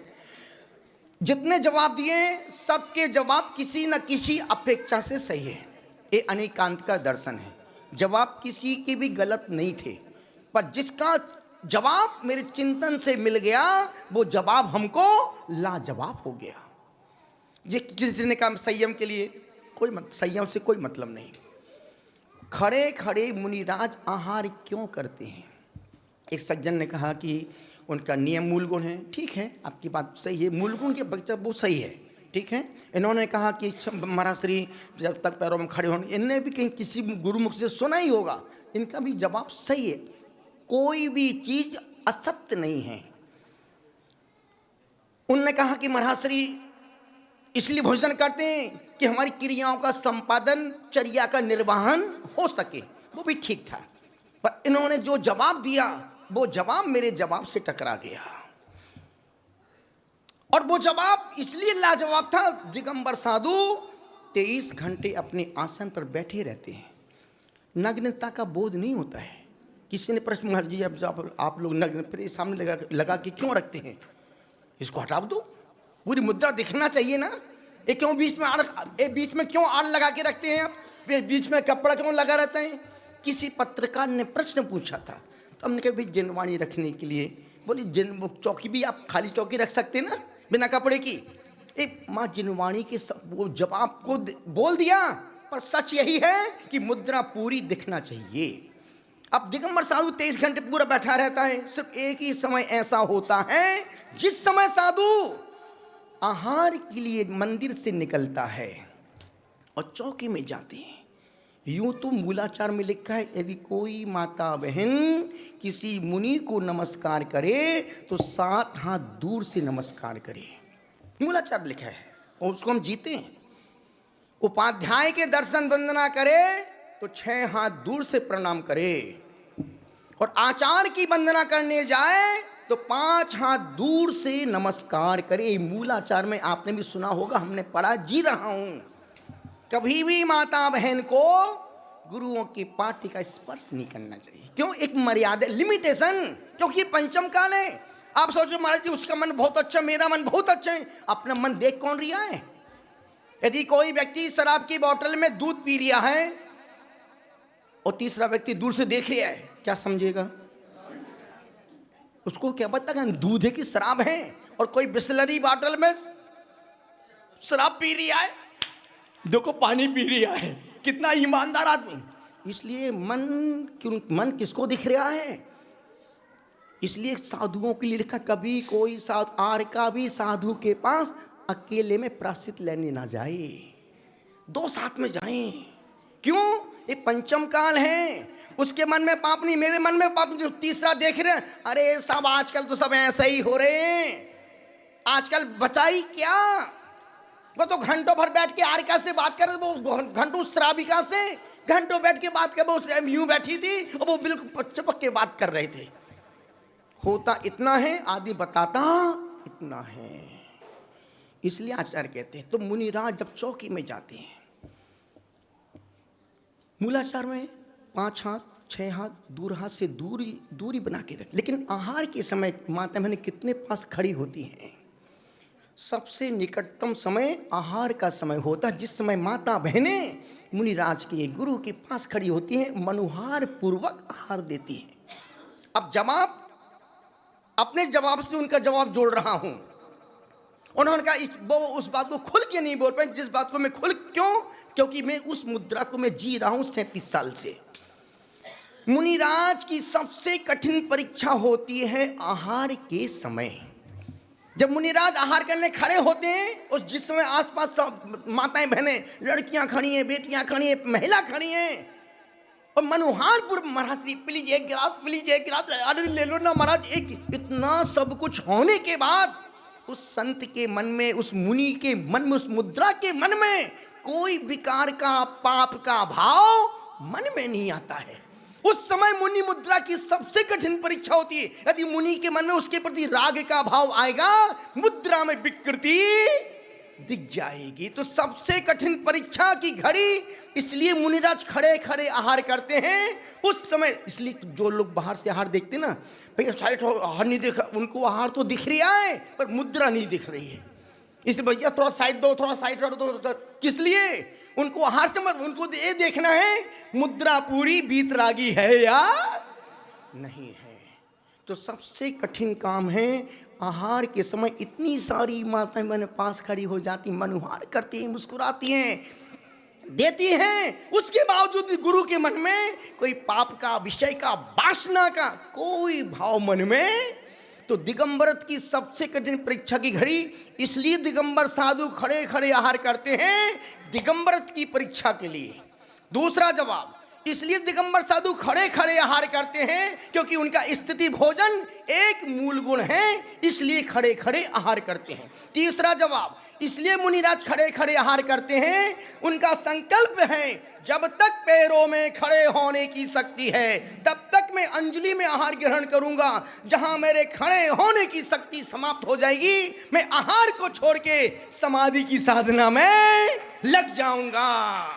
जितने जवाब दिए सबके जवाब किसी न किसी अपेक्षा से सही है। ये अनेकांत का दर्शन है। जवाब किसी के भी गलत नहीं थे, पर जिसका जवाब मेरे चिंतन से मिल गया, वो जवाब हमको लाजवाब हो गया। जिसने कहा संयम के लिए संयम से कोई मतलब नहीं। खड़े खड़े मुनिराज आहार क्यों करते हैं? एक सज्जन ने कहा कि उनका नियम मूल गुण है। ठीक है, आपकी बात सही है, मूल गुण के बच्चा वो सही है, ठीक है। इन्होंने कहा कि महाराज श्री जब तक पैरों में खड़े होंगे, इनने भी कहीं किसी गुरुमुख से सुना ही होगा। इनका भी जवाब सही है। कोई भी चीज असत्य नहीं है। उनने कहा कि महाराज श्री इसलिए भोजन करते हैं कि हमारी क्रियाओं का संपादन, चर्या का निर्वहन हो सके। वो भी ठीक था, पर इन्होंने जो जवाब दिया वो जवाब मेरे जवाब से टकरा गया। और वो जवाब इसलिए लाजवाब था, दिगंबर साधु 23 घंटे अपने आसन पर बैठे रहते हैं। नग्नता का बोध नहीं होता है। किसी ने प्रश्न, महाराज जी आप लोग नग्न फिर सामने लगा के क्यों रखते हैं? इसको हटा दो, पूरी मुद्रा दिखना चाहिए ना। ये क्यों बीच में क्यों आड़ लगा के रखते हैं आप? बीच में कपड़ा क्यों लगा रहता है? किसी पत्रकार ने प्रश्न पूछा था, तो हमने कहा भाई जिनवाणी रखने के लिए। बोली वो चौकी भी आप खाली चौकी रख सकते ना बिना कपड़े की। एक माँ जिनवाणी के वो जवाब को बोल दिया, पर सच यही है कि मुद्रा पूरी दिखना चाहिए। अब दिगंबर साधु 23 घंटे पूरा बैठा रहता है। सिर्फ एक ही समय ऐसा होता है जिस समय साधु आहार के लिए मंदिर से निकलता है और चौकी में जाते हैं। यूं तो मूलाचार में लिखा है, यदि कोई माता बहन किसी मुनि को नमस्कार करे तो 7 हाथ दूर से नमस्कार करे। मूलाचार लिखा है और उसको हम जीते हैं। उपाध्याय के दर्शन वंदना करे तो 6 हाथ दूर से प्रणाम करे, और आचार्य की वंदना करने जाए तो 5 हाथ दूर से नमस्कार करे। मूलाचार में आपने भी सुना होगा, हमने पढ़ा, जी रहा हूं। कभी भी माता बहन को गुरुओं की पाटी का स्पर्श नहीं करना चाहिए। क्यों? एक मर्यादा, लिमिटेशन, क्योंकि पंचम काल है। आप सोचो महाराज जी उसका मन बहुत अच्छा, मेरा मन बहुत अच्छा है। अपना मन देख कौन रहा है? यदि कोई व्यक्ति शराब की बोतल में दूध पी रहा है और तीसरा व्यक्ति दूर से देख रहा है, क्या समझेगा? उसको क्या पता कि दूध है कि शराब है? और कोई बिस्लरी बोतल में शराब पी रहा है, देखो पानी पी रहा है। कितना ईमानदार आदमी। इसलिए मन किसको दिख रहा है? इसलिए साधुओं के लिए लिखा, कभी कोई आर का भी साधु के पास अकेले में प्रायश्चित लेने ना जाए, 2 साथ में जाएं। क्यों? ये पंचम काल है, उसके मन में पाप नहीं, मेरे मन में पाप। जो तीसरा देख रहे हैं, अरे सब आजकल तो सब ऐसे ही हो रहे हैं, आजकल बचाई क्या? वो तो घंटों भर बैठ के आरिका से बात कर, वो घंटों श्राविका से घंटों बैठ के बात कर, वो यूं बैठी थी और वो बिल्कुल चपक के बात कर रहे थे। होता इतना है, आदि बताता इतना है। इसलिए आचार्य कहते हैं, तो मुनिराज जब चौकी में जाते हैं, मूलाचार में 5 हाथ 6 हाथ दूर हाथ से दूरी बना के रख, लेकिन आहार के समय माता बहनें कितने पास खड़ी होती हैं? सबसे निकटतम समय आहार का समय होता है, जिस समय माता बहनें मुनिराज के गुरु के पास खड़ी होती हैं, मनुहार पूर्वक आहार देती हैं। अब जवाब, अपने जवाब से उनका जवाब जोड़ रहा हूं। उन्होंने कहा वो उस बात को खुल के नहीं बोल पाए, जिस बात को मैं खुल, क्यों? क्योंकि मैं उस मुद्रा को मैं जी रहा हूं 37 साल से। मुनिराज की सबसे कठिन परीक्षा होती है आहार के समय। जब मुनिराज आहार करने खड़े होते हैं, उस जिस समय आसपास सब माताएं बहनें, लड़कियां खड़ी हैं, बेटियां खड़ी हैं, महिला खड़ी हैं, और मनुहार पूर्व महाराज श्री प्लीज एक गिलास, अरे ले लो ना महाराज। एक इतना सब कुछ होने के बाद उस संत के मन में, उस मुनि के मन में, उस मुद्रा के मन में कोई विकार का, पाप का भाव मन में नहीं आता है। उस समय मुनि मुद्रा की सबसे कठिन परीक्षा होती है। यदि मुनि के मन में उसके प्रति राग का भाव आएगा, मुद्रा में विकृति दिख जाएगी। तो सबसे कठिन परीक्षा की घड़ी, इसलिए मुनिराज खड़े खड़े आहार करते हैं उस समय। इसलिए जो लोग बाहर से आहार देखते ना, भैया साइड आहार नहीं देखा, उनको आहार तो दिख रहा है पर मुद्रा नहीं दिख रही है, इसलिए भैया थोड़ा साइड दो, थोड़ा साइड दो। किस लिए? उनको आहार से मत, उनको ये देखना है मुद्रा पूरी बीतरागी है या नहीं है। तो सबसे कठिन काम है आहार के समय। इतनी सारी माताएं मैंने पास खड़ी हो जाती, मनुहार करती हैं, मुस्कुराती हैं, देती हैं, उसके बावजूद गुरु के मन में कोई पाप का, विषय का, वासना का कोई भाव मन में। तो दिगंबरत की सबसे कठिन परीक्षा की घड़ी, इसलिए दिगंबर साधु खड़े खड़े आहार करते हैं दिगंबरत की परीक्षा के लिए। दूसरा जवाब, इसलिए दिगंबर साधु खड़े खड़े आहार करते हैं क्योंकि उनका स्थिति भोजन एक मूल गुण है, इसलिए खड़े खड़े आहार करते हैं। तीसरा जवाब, इसलिए मुनिराज खड़े खड़े आहार करते हैं, उनका संकल्प है जब तक पैरों में खड़े होने की शक्ति है तब तक मैं अंजलि में आहार ग्रहण करूंगा। जहां मेरे खड़े होने की शक्ति समाप्त हो जाएगी, मैं आहार को छोड़ के समाधि की साधना में लग जाऊंगा।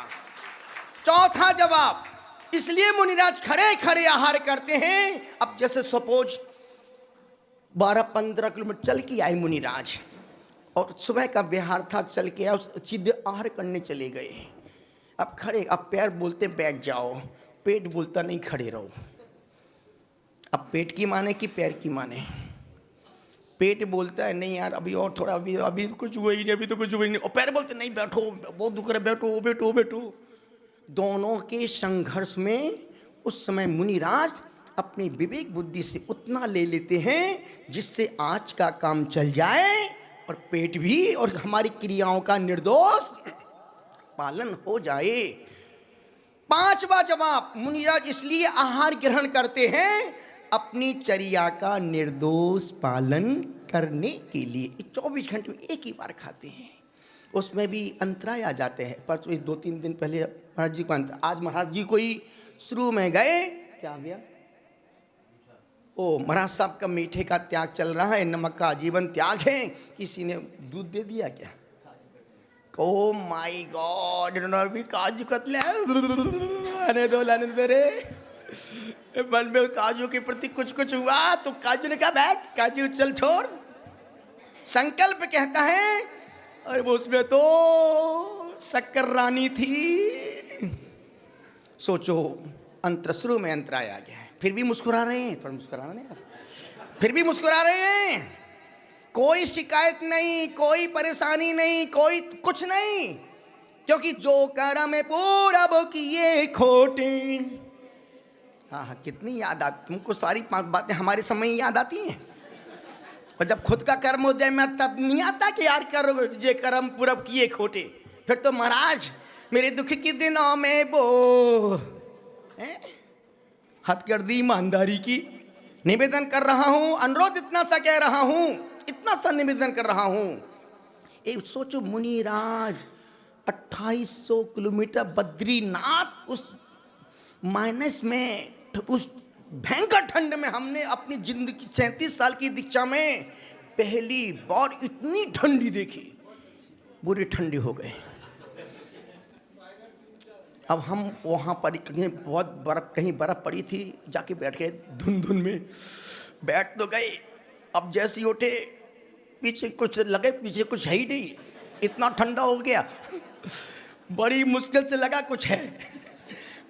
चौथा जवाब, इसलिए मुनिराज खड़े खड़े आहार करते हैं। अब जैसे सपोज 12-15 किलोमीटर चल के आए मुनिराज, और सुबह का बिहार था, चल के आए, सीधे आहार करने चले गए। अब खड़े, अब पैर बोलते बैठ जाओ, पेट बोलता नहीं खड़े रहो। अब पेट की माने कि पैर की माने? पेट बोलता है नहीं यार अभी और थोड़ा, अभी कुछ हुआ ही नहीं, अभी तो कुछ हुआ ही नहीं, और पैर बोलते नहीं बैठो, बहुत दुख रहा है, बैठो बैठो बैठो। दोनों के संघर्ष में उस समय मुनिराज अपनी विवेक बुद्धि से उतना ले लेते हैं जिससे आज का काम चल जाए और पेट भी और हमारी क्रियाओं का निर्दोष पालन हो जाए। पांचवा जवाब, मुनिराज इसलिए आहार ग्रहण करते हैं अपनी चर्या का निर्दोष पालन करने के लिए। 24 घंटे में एक ही बार खाते हैं, उसमें भी अंतराय आ जाते हैं। पर 2-3 दिन पहले महाराज जी को आज महाराज जी को ही शुरू में गए, क्या आ गया? ओ महाराज साहब का मीठे का त्याग चल रहा है, नमक का जीवन त्याग है। किसी ने दूध दे दिया क्या? ओ माय गॉड, इन्होंने भी काजू कतले लाने दो रे। मन में काजू के प्रति कुछ कुछ हुआ तो काजू ने कहा बैठ, काजू चल छोड़। संकल्प कहता है, और वो उसमें तो शक्कर रानी थी। सोचो, अंतर शुरू में अंतराय आ गया है, फिर भी मुस्कुरा रहे हैं। पर मुस्कुराना नहीं यार, फिर भी मुस्कुरा रहे हैं। कोई शिकायत नहीं, कोई परेशानी नहीं, कोई कुछ नहीं, क्योंकि जो कर्म पूरा वो किए खोटे। हाँ हाँ, कितनी याद आती तुमको, सारी 5 बातें हमारे समय याद आती हैं। और जब खुद का कर्म हो जाए मैं तब नहीं आता कि यार करो ये कर्म पूरा किए खोटे। फिर तो महाराज मेरे दुख के दिनों में वो हद कर दी ईमानदारी की। निवेदन कर रहा हूं, अनुरोध इतना सा कह रहा हूं, इतना सा निवेदन कर रहा हूं। एक सोचो मुनिराज 2800 किलोमीटर बद्रीनाथ, उस माइनस में, उस भयंकर ठंड में हमने अपनी जिंदगी 37 साल की दीक्षा में पहली बार इतनी ठंडी देखी। बुरी ठंडी हो गए। अब हम वहाँ पर कहीं बहुत बर्फ, कहीं बर्फ पड़ी थी, जाके बैठ गए धुन में। बैठ तो गए, अब जैसे ही उठे पीछे कुछ लगे, पीछे कुछ है ही नहीं, इतना ठंडा हो गया। बड़ी मुश्किल से लगा कुछ है,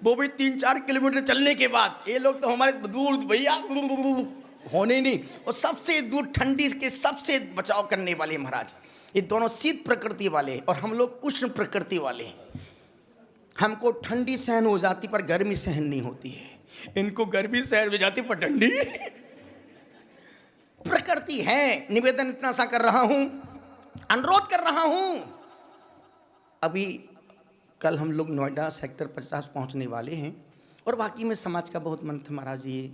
वो भी 3-4 किलोमीटर चलने के बाद। ये लोग तो हमारे दूर भैया होने नहीं, और सबसे दूर ठंडी के सबसे बचाव करने वाले महाराज। ये दोनों शीत प्रकृति वाले और हम लोग उष्ण प्रकृति वाले। हमको ठंडी सहन हो जाती पर गर्मी सहन नहीं होती है, इनको गर्मी सहन हो जाती पर ठंडी। प्रकृति है। निवेदन इतना सा कर रहा हूं, अनुरोध कर रहा हूं। अभी कल हम लोग नोएडा सेक्टर 50 पहुंचने वाले हैं, और बाकी में समाज का बहुत मन था महाराज, ये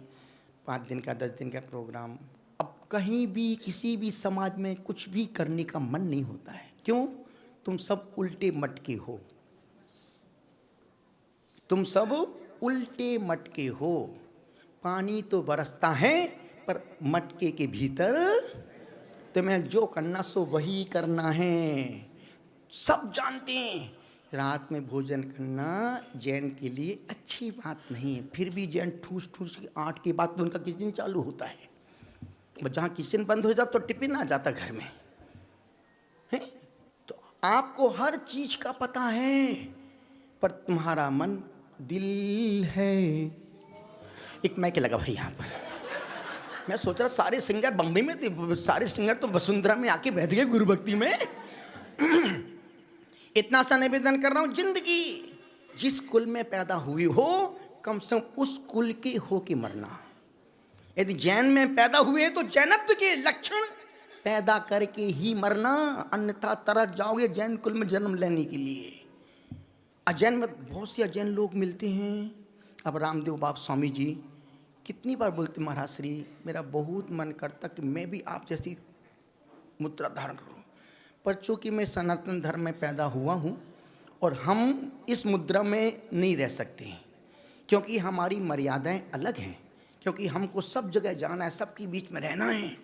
5 दिन का 10 दिन का प्रोग्राम। अब कहीं भी किसी भी समाज में कुछ भी करने का मन नहीं होता है। क्यों? तुम सब उल्टे मटके हो, तुम सब उल्टे मटके हो। पानी तो बरसता है पर मटके के भीतर तुम्हें जो करना सो वही करना है। सब जानते हैं रात में भोजन करना जैन के लिए अच्छी बात नहीं है, फिर भी जैन ठूस ठूस की 8 के बाद तो उनका किचन चालू होता है। जहाँ किचन बंद हो जाता तो टिफिन आ जाता घर में है। तो आपको हर चीज का पता है, पर तुम्हारा मन दिल है। एक माइक लगा भाई यहाँ पर। मैं सोच रहा सारे सिंगर बम्बई में थे, सारे सिंगर तो वसुंधरा में आके बैठ गए गुरु भक्ति में। इतना सा निवेदन कर रहा हूं, जिंदगी जिस कुल में पैदा हुई हो कम से कम उस कुल के हो के मरना। यदि जैन में पैदा हुए तो जैनत्व के लक्षण पैदा करके ही मरना, अन्यथा तरस जाओगे जैन कुल में जन्म लेने के लिए। अजैन में बहुत से अजैन लोग मिलते हैं। अब रामदेव बाप स्वामी जी कितनी बार बोलते, महाराज श्री मेरा बहुत मन करता कि मैं भी आप जैसी मुद्रा धारण करूं, पर चूंकि मैं सनातन धर्म में पैदा हुआ हूं और हम इस मुद्रा में नहीं रह सकते हैं, क्योंकि हमारी मर्यादाएं अलग हैं, क्योंकि हमको सब जगह जाना है, सबके बीच में रहना है।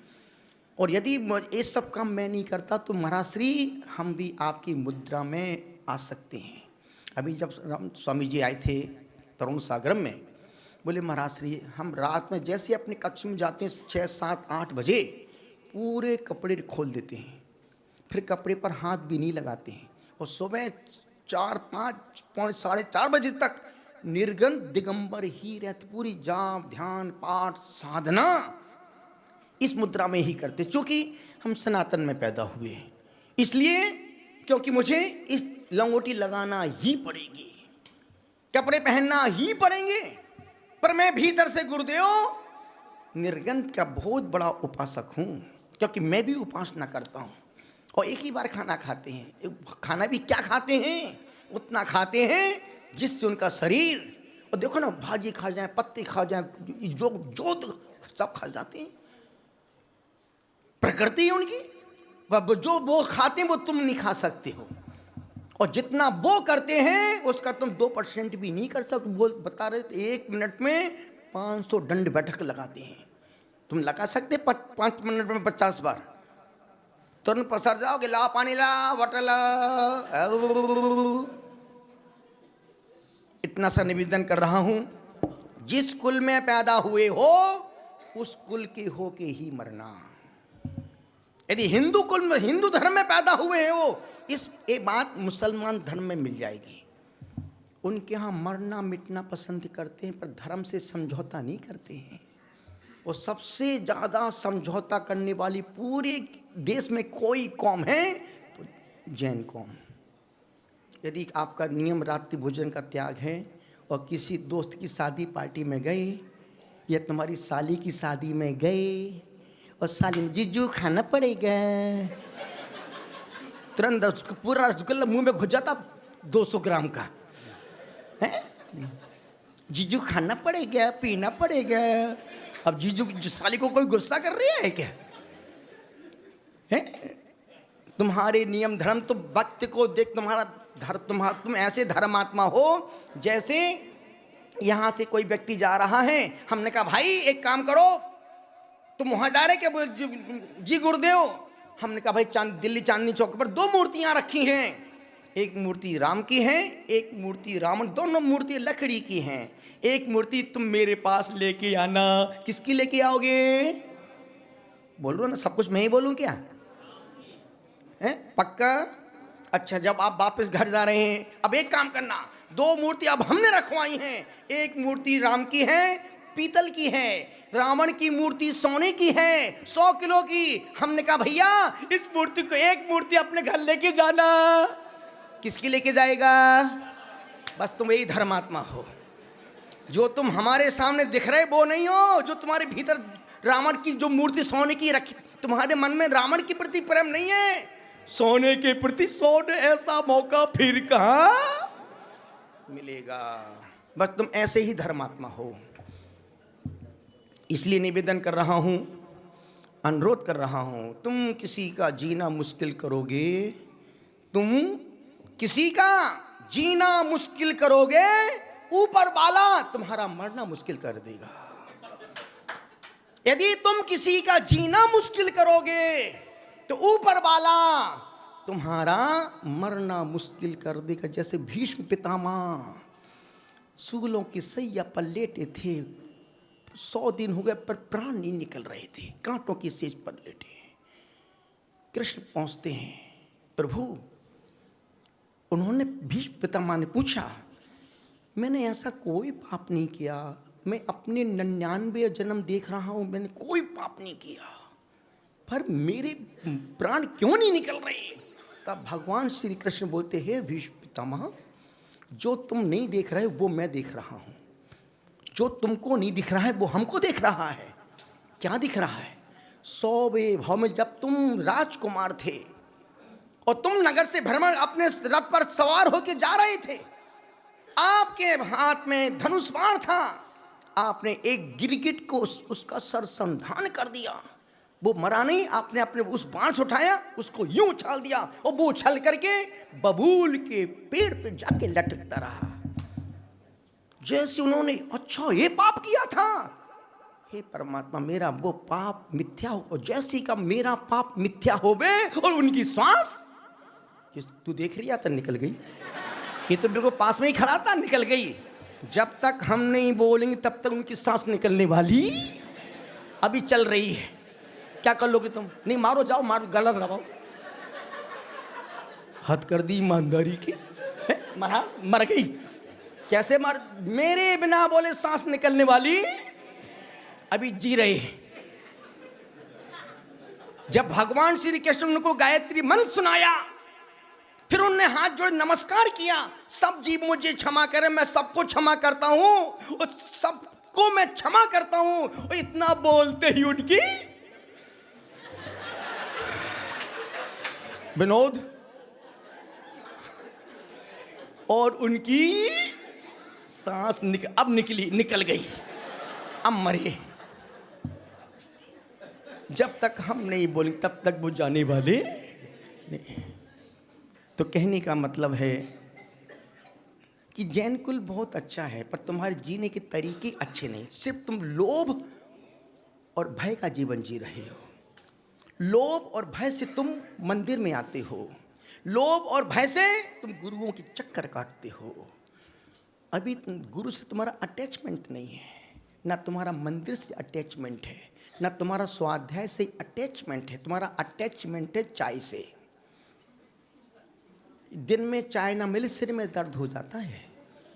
और यदि ये सब काम मैं नहीं करता तो महाराज श्री हम भी आपकी मुद्रा में आ सकते हैं। अभी जब राम स्वामी जी आए थे तरुण सागरम में, बोले महाराज श्री हम रात में जैसे अपने कक्ष में जाते हैं 6, 7, 8 बजे पूरे कपड़े खोल देते हैं, फिर कपड़े पर हाथ भी नहीं लगाते हैं, और सुबह 4, 5, पौने 4:30 बजे तक निर्गन दिगंबर ही रहते। पूरी जाप ध्यान पाठ साधना इस मुद्रा में ही करते, क्योंकि हम सनातन में पैदा हुए हैं। इसलिए क्योंकि मुझे इस लंगोटी लगाना ही पड़ेगी, कपड़े पहनना ही पड़ेंगे। पर मैं भीतर से गुरुदेव निर्गंध का बहुत बड़ा उपासक हूं, क्योंकि मैं भी उपासना करता हूं। और एक ही बार खाना खाते हैं, खाना भी क्या खाते हैं, उतना खाते हैं जिससे उनका शरीर, और देखो ना भाजी खा जाए, पत्ते खा जाए, जो जो सब खा जाते हैं। प्रकृति है उनकी, जो वो खाते हैं वो तुम नहीं खा सकते हो, और जितना वो करते हैं उसका तुम 2% भी नहीं कर सकते। वो बता रहे थे 1 मिनट में 500 दंड बैठक लगाते हैं। तुम लगा सकते 5 मिनट में 50 बार? तुरंत पसर जाओगे, ला पानी ला बटल। इतना सा निवेदन कर रहा हूं, जिस कुल में पैदा हुए हो उस कुल के हो के ही मरना। यदि हिंदू कुल में, हिंदू धर्म में पैदा हुए हो, इस एक बात मुसलमान धर्म में मिल जाएगी। उनके यहाँ मरना मिटना पसंद करते हैं, पर धर्म से समझौता नहीं करते हैं। वो सबसे ज़्यादा समझौता करने वाली पूरे देश में कोई कौम है तो जैन कौम। यदि आपका नियम रात्रि भोजन का त्याग है और किसी दोस्त की शादी पार्टी में गए, या तुम्हारी साली की शादी में गए और साली ने जीजू खाना पड़ेगा, तुरंत पूरा रसगुल्ला मुंह में घुस जाता, 200 ग्राम का है। जीजू खाना पड़ेगा, पीना पड़ेगा। अब जीजू साली को कोई गुस्सा कर रही है क्या? है तुम्हारे नियम धर्म तो वक्त को देख, तुम ऐसे धर्मात्मा हो जैसे यहां से कोई व्यक्ति जा रहा है, हमने कहा भाई एक काम करो, तुम वहां जा रहे क्या? जी गुरुदेव। हमने कहा भाई दिल्ली चांदनी चौक पर 2 मूर्तियां रखी हैं, एक मूर्ति राम की है, एक मूर्ति रावण, दोनों मूर्ति लकड़ी की हैं। एक मूर्ति तुम मेरे पास लेके आना। किसकी लेके आओगे? बोल रहा ना, सब कुछ मैं ही बोलूं क्या है? पक्का? अच्छा, जब आप वापस घर जा रहे हैं, अब एक काम करना, 2 मूर्ति अब हमने रखवाई हैं। एक मूर्ति राम की है, पीतल की है, रावण की मूर्ति सोने की है, 100 किलो की। हमने कहा भैया इस मूर्ति को, एक मूर्ति अपने घर लेके जाना। किसकी लेके जाएगा? बस तुम यही धर्मात्मा हो। जो तुम हमारे सामने दिख रहे वो नहीं हो, जो तुम्हारे भीतर रावण की जो मूर्ति सोने की रखी, तुम्हारे मन में रावण के प्रति प्रेम नहीं है, सोने के प्रति। सोने ऐसा मौका फिर कहाँ मिलेगा? बस तुम ऐसे ही धर्मात्मा हो। इसलिए निवेदन कर रहा हूं, अनुरोध कर रहा हूं, तुम किसी का जीना मुश्किल करोगे, तुम किसी का जीना मुश्किल करोगे, ऊपर वाला तुम्हारा मरना मुश्किल कर देगा। यदि तुम किसी का जीना मुश्किल करोगे तो ऊपर वाला तुम्हारा मरना मुश्किल कर देगा। जैसे भीष्म पितामह सुगलों की सैया पर लेटे थे, 100 दिन हो गए पर प्राण नहीं निकल रहे थे, कांटों की सेज पर लेटे। कृष्ण पहुंचते हैं, प्रभु। उन्होंने भीष्म पितामह ने पूछा, मैंने ऐसा कोई पाप नहीं किया, मैं अपने 99 जन्म देख रहा हूं, मैंने कोई पाप नहीं किया, पर मेरे प्राण क्यों नहीं निकल रहे? तब भगवान श्री कृष्ण बोलते हैं, भीष्म पितामह, जो तुम नहीं देख रहे वो मैं देख रहा हूं, जो तुमको नहीं दिख रहा है वो हमको देख रहा है। क्या दिख रहा है? 100वें भाव में जब तुम राजकुमार थे और तुम नगर से भ्रमण अपने रथ पर सवार होकर जा रहे थे, आपके हाथ में धनुष बाण था, आपने एक गिरगिट को उसका सर संधान कर दिया, वो मरा नहीं, आपने अपने उस बाण से उठाया, उसको यूं उछाल दिया और वो उछल करके बबूल के पेड़ पे जाके लटकता रहा। जैसे उन्होंने, अच्छा ये पाप किया था, हे परमात्मा मेरा वो पाप मिथ्या हो, और जैसे का मेरा पाप मिथ्या होवे और उनकी श्वास, तू देख रही था, निकल गई। ये तो बिल्कुल पास में ही खड़ा था, निकल गई। जब तक हम नहीं बोलेंगे तब तक उनकी सांस निकलने वाली अभी चल रही है। क्या कर लोगे तुम? नहीं मारो, जाओ मारो, गला दबाओ। हद कर दी ईमानदारी की, मरा, मर गई। कैसे मर? मेरे बिना बोले सांस निकलने वाली अभी जी रहे हैं। जब भगवान श्री कृष्ण को गायत्री मंत्र सुनाया, फिर उन्होंने हाथ जोड़ नमस्कार किया, सब जीव मुझे क्षमा करें, मैं सबको क्षमा करता हूं और सबको मैं क्षमा करता हूं। और इतना बोलते ही उनकी विनोद और उनकी सांस अब निकल गई, अब मरे। जब तक हम नहीं बोलेंगे तब तक वो जाने वाले नहीं। तो कहने का मतलब है कि जैन कुल बहुत अच्छा है, पर तुम्हारे जीने के तरीके अच्छे नहीं। सिर्फ तुम लोभ और भय का जीवन जी रहे हो। लोभ और भय से तुम मंदिर में आते हो, लोभ और भय से तुम गुरुओं की चक्कर काटते हो। अभी गुरु से तुम्हारा अटैचमेंट नहीं है, ना तुम्हारा मंदिर से अटैचमेंट है, ना तुम्हारा स्वाध्याय से अटैचमेंट है। तुम्हारा अटैचमेंट है चाय से। दिन में चाय ना मिले सिर में दर्द हो जाता है।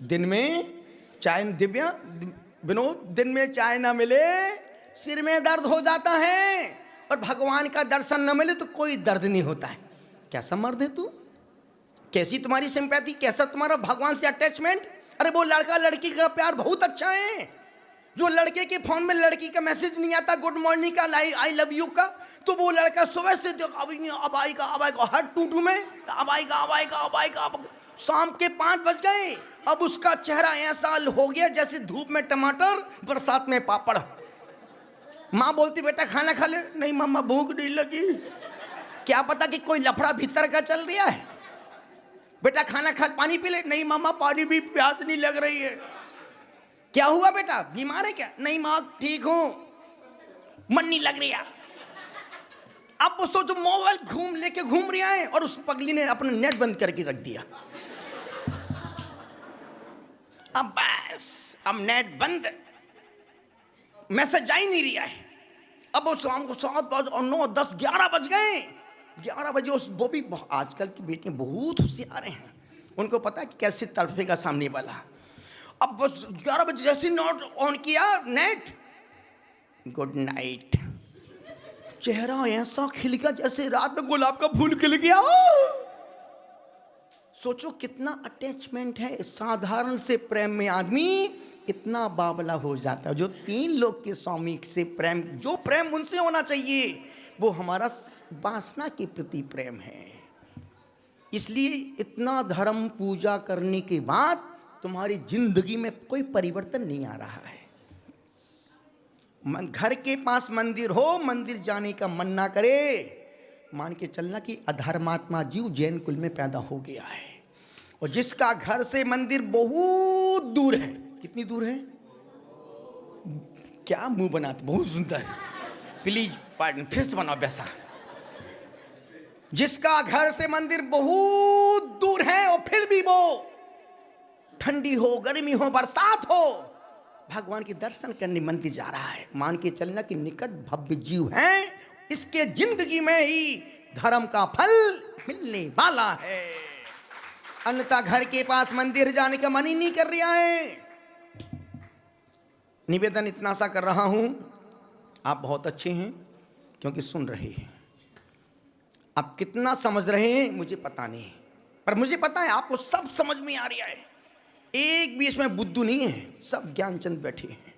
दिन में चाय, दिव्या विनोद, दिन में चाय ना मिले सिर में दर्द हो जाता है, और भगवान का दर्शन न मिले तो कोई दर्द नहीं होता है। कैसा मर्द है तू? कैसी तुम्हारी सिंपैथी, कैसा तुम्हारा भगवान से अटैचमेंट? अरे वो लड़का लड़की का प्यार बहुत अच्छा है। जो लड़के के फोन में लड़की का मैसेज नहीं आता गुड मॉर्निंग का, आई लव यू का, तो वो लड़का सुबह से अब आएगा हर टूटू में अब आएगा शाम के 5 बज गए। अब उसका चेहरा ऐसा हो गया जैसे धूप में टमाटर, बरसात में पापड़। माँ बोलती बेटा खाना खा ले। नहीं मम्मा भूख नहीं लगी। क्या पता कि कोई लफड़ा भीतर का चल रहा है। बेटा खाना खा, पानी पी ले। नहीं मम्मा पानी भी, प्यास नहीं लग रही है। क्या हुआ बेटा, बीमार है क्या? नहीं माँ ठीक हूं, मन नहीं लग रहा। अब वो सोचो मोबाइल लेके घूम रहा है और उस पगली ने अपना नेट बंद करके रख दिया। अब बस, अब नेट बंद, मैसेज जा ही नहीं रहा है। अब वो शाम को 7 बज और 9, 10, 11 बज गए। 11 बजे वो भी, आजकल की बेटियां बहुत होशियार हैं, उनको पता है कि कैसे तड़फेगा सामने वाला। अब बस 11 बजे जैसे नोट ऑन किया नेट, गुड नाइट, चेहरा ऐसा खिल गया जैसे रात में गुलाब का फूल खिल गया। सोचो कितना अटैचमेंट है। साधारण से प्रेम में आदमी इतना बावला हो जाता है। जो 3 लोग के स्वामी से प्रेम, जो प्रेम उनसे होना चाहिए, वो हमारा वासना के प्रति प्रेम है। इसलिए इतना धर्म पूजा करने के बाद तुम्हारी जिंदगी में कोई परिवर्तन नहीं आ रहा है। घर के पास मंदिर हो, मंदिर जाने का मन ना करे, मान के चलना कि अधर्मात्मा जीव जैन कुल में पैदा हो गया है। और जिसका घर से मंदिर बहुत दूर है, कितनी दूर है, क्या मुंह बनाते, बहुत सुंदर, प्लीज पार्डन, फिर से बनाओ वैसा। जिसका घर से मंदिर बहुत दूर है और फिर भी वो ठंडी हो, गर्मी हो, बरसात हो, भगवान के दर्शन करने मंदिर जा रहा है, मान के चलना कि निकट भव्य जीव है, इसके जिंदगी में ही धर्म का फल मिलने वाला है। अन्यथा घर के पास मंदिर जाने का मन ही नहीं कर रहा है। निवेदन इतना सा कर रहा हूं, आप बहुत अच्छे हैं क्योंकि सुन रहे हैं। आप कितना समझ रहे हैं मुझे पता नहीं, पर मुझे पता है आपको सब समझ में आ रहा है। एक भी इसमें बुद्धू नहीं है, सब ज्ञानचंद बैठे हैं।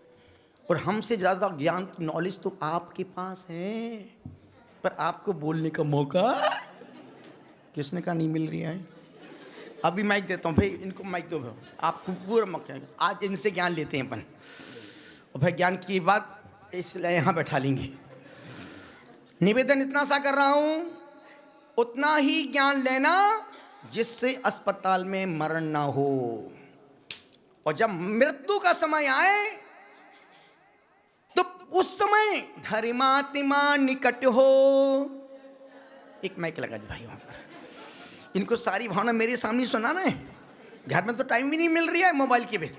और हमसे ज़्यादा ज्ञान, नॉलेज तो आपके पास है, पर आपको बोलने का मौका किसने कहा नहीं मिल रहा है। अभी माइक देता हूँ भाई, इनको माइक दो भाई, आपको पूरा मौका। आज इनसे ज्ञान लेते हैं अपन, और भाई ज्ञान की बात इसलिए यहाँ बैठा लेंगे। निवेदन इतना सा कर रहा हूँ, उतना ही ज्ञान लेना जिससे अस्पताल में मरण ना हो। और जब मृत्यु का समय आए तो उस समय धर्मात्मा निकट हो। एक माइक लगा दे भाई वहां पर, इनको सारी भावना मेरे सामने सुनाना है। घर में तो टाइम भी नहीं मिल रही है मोबाइल के पे।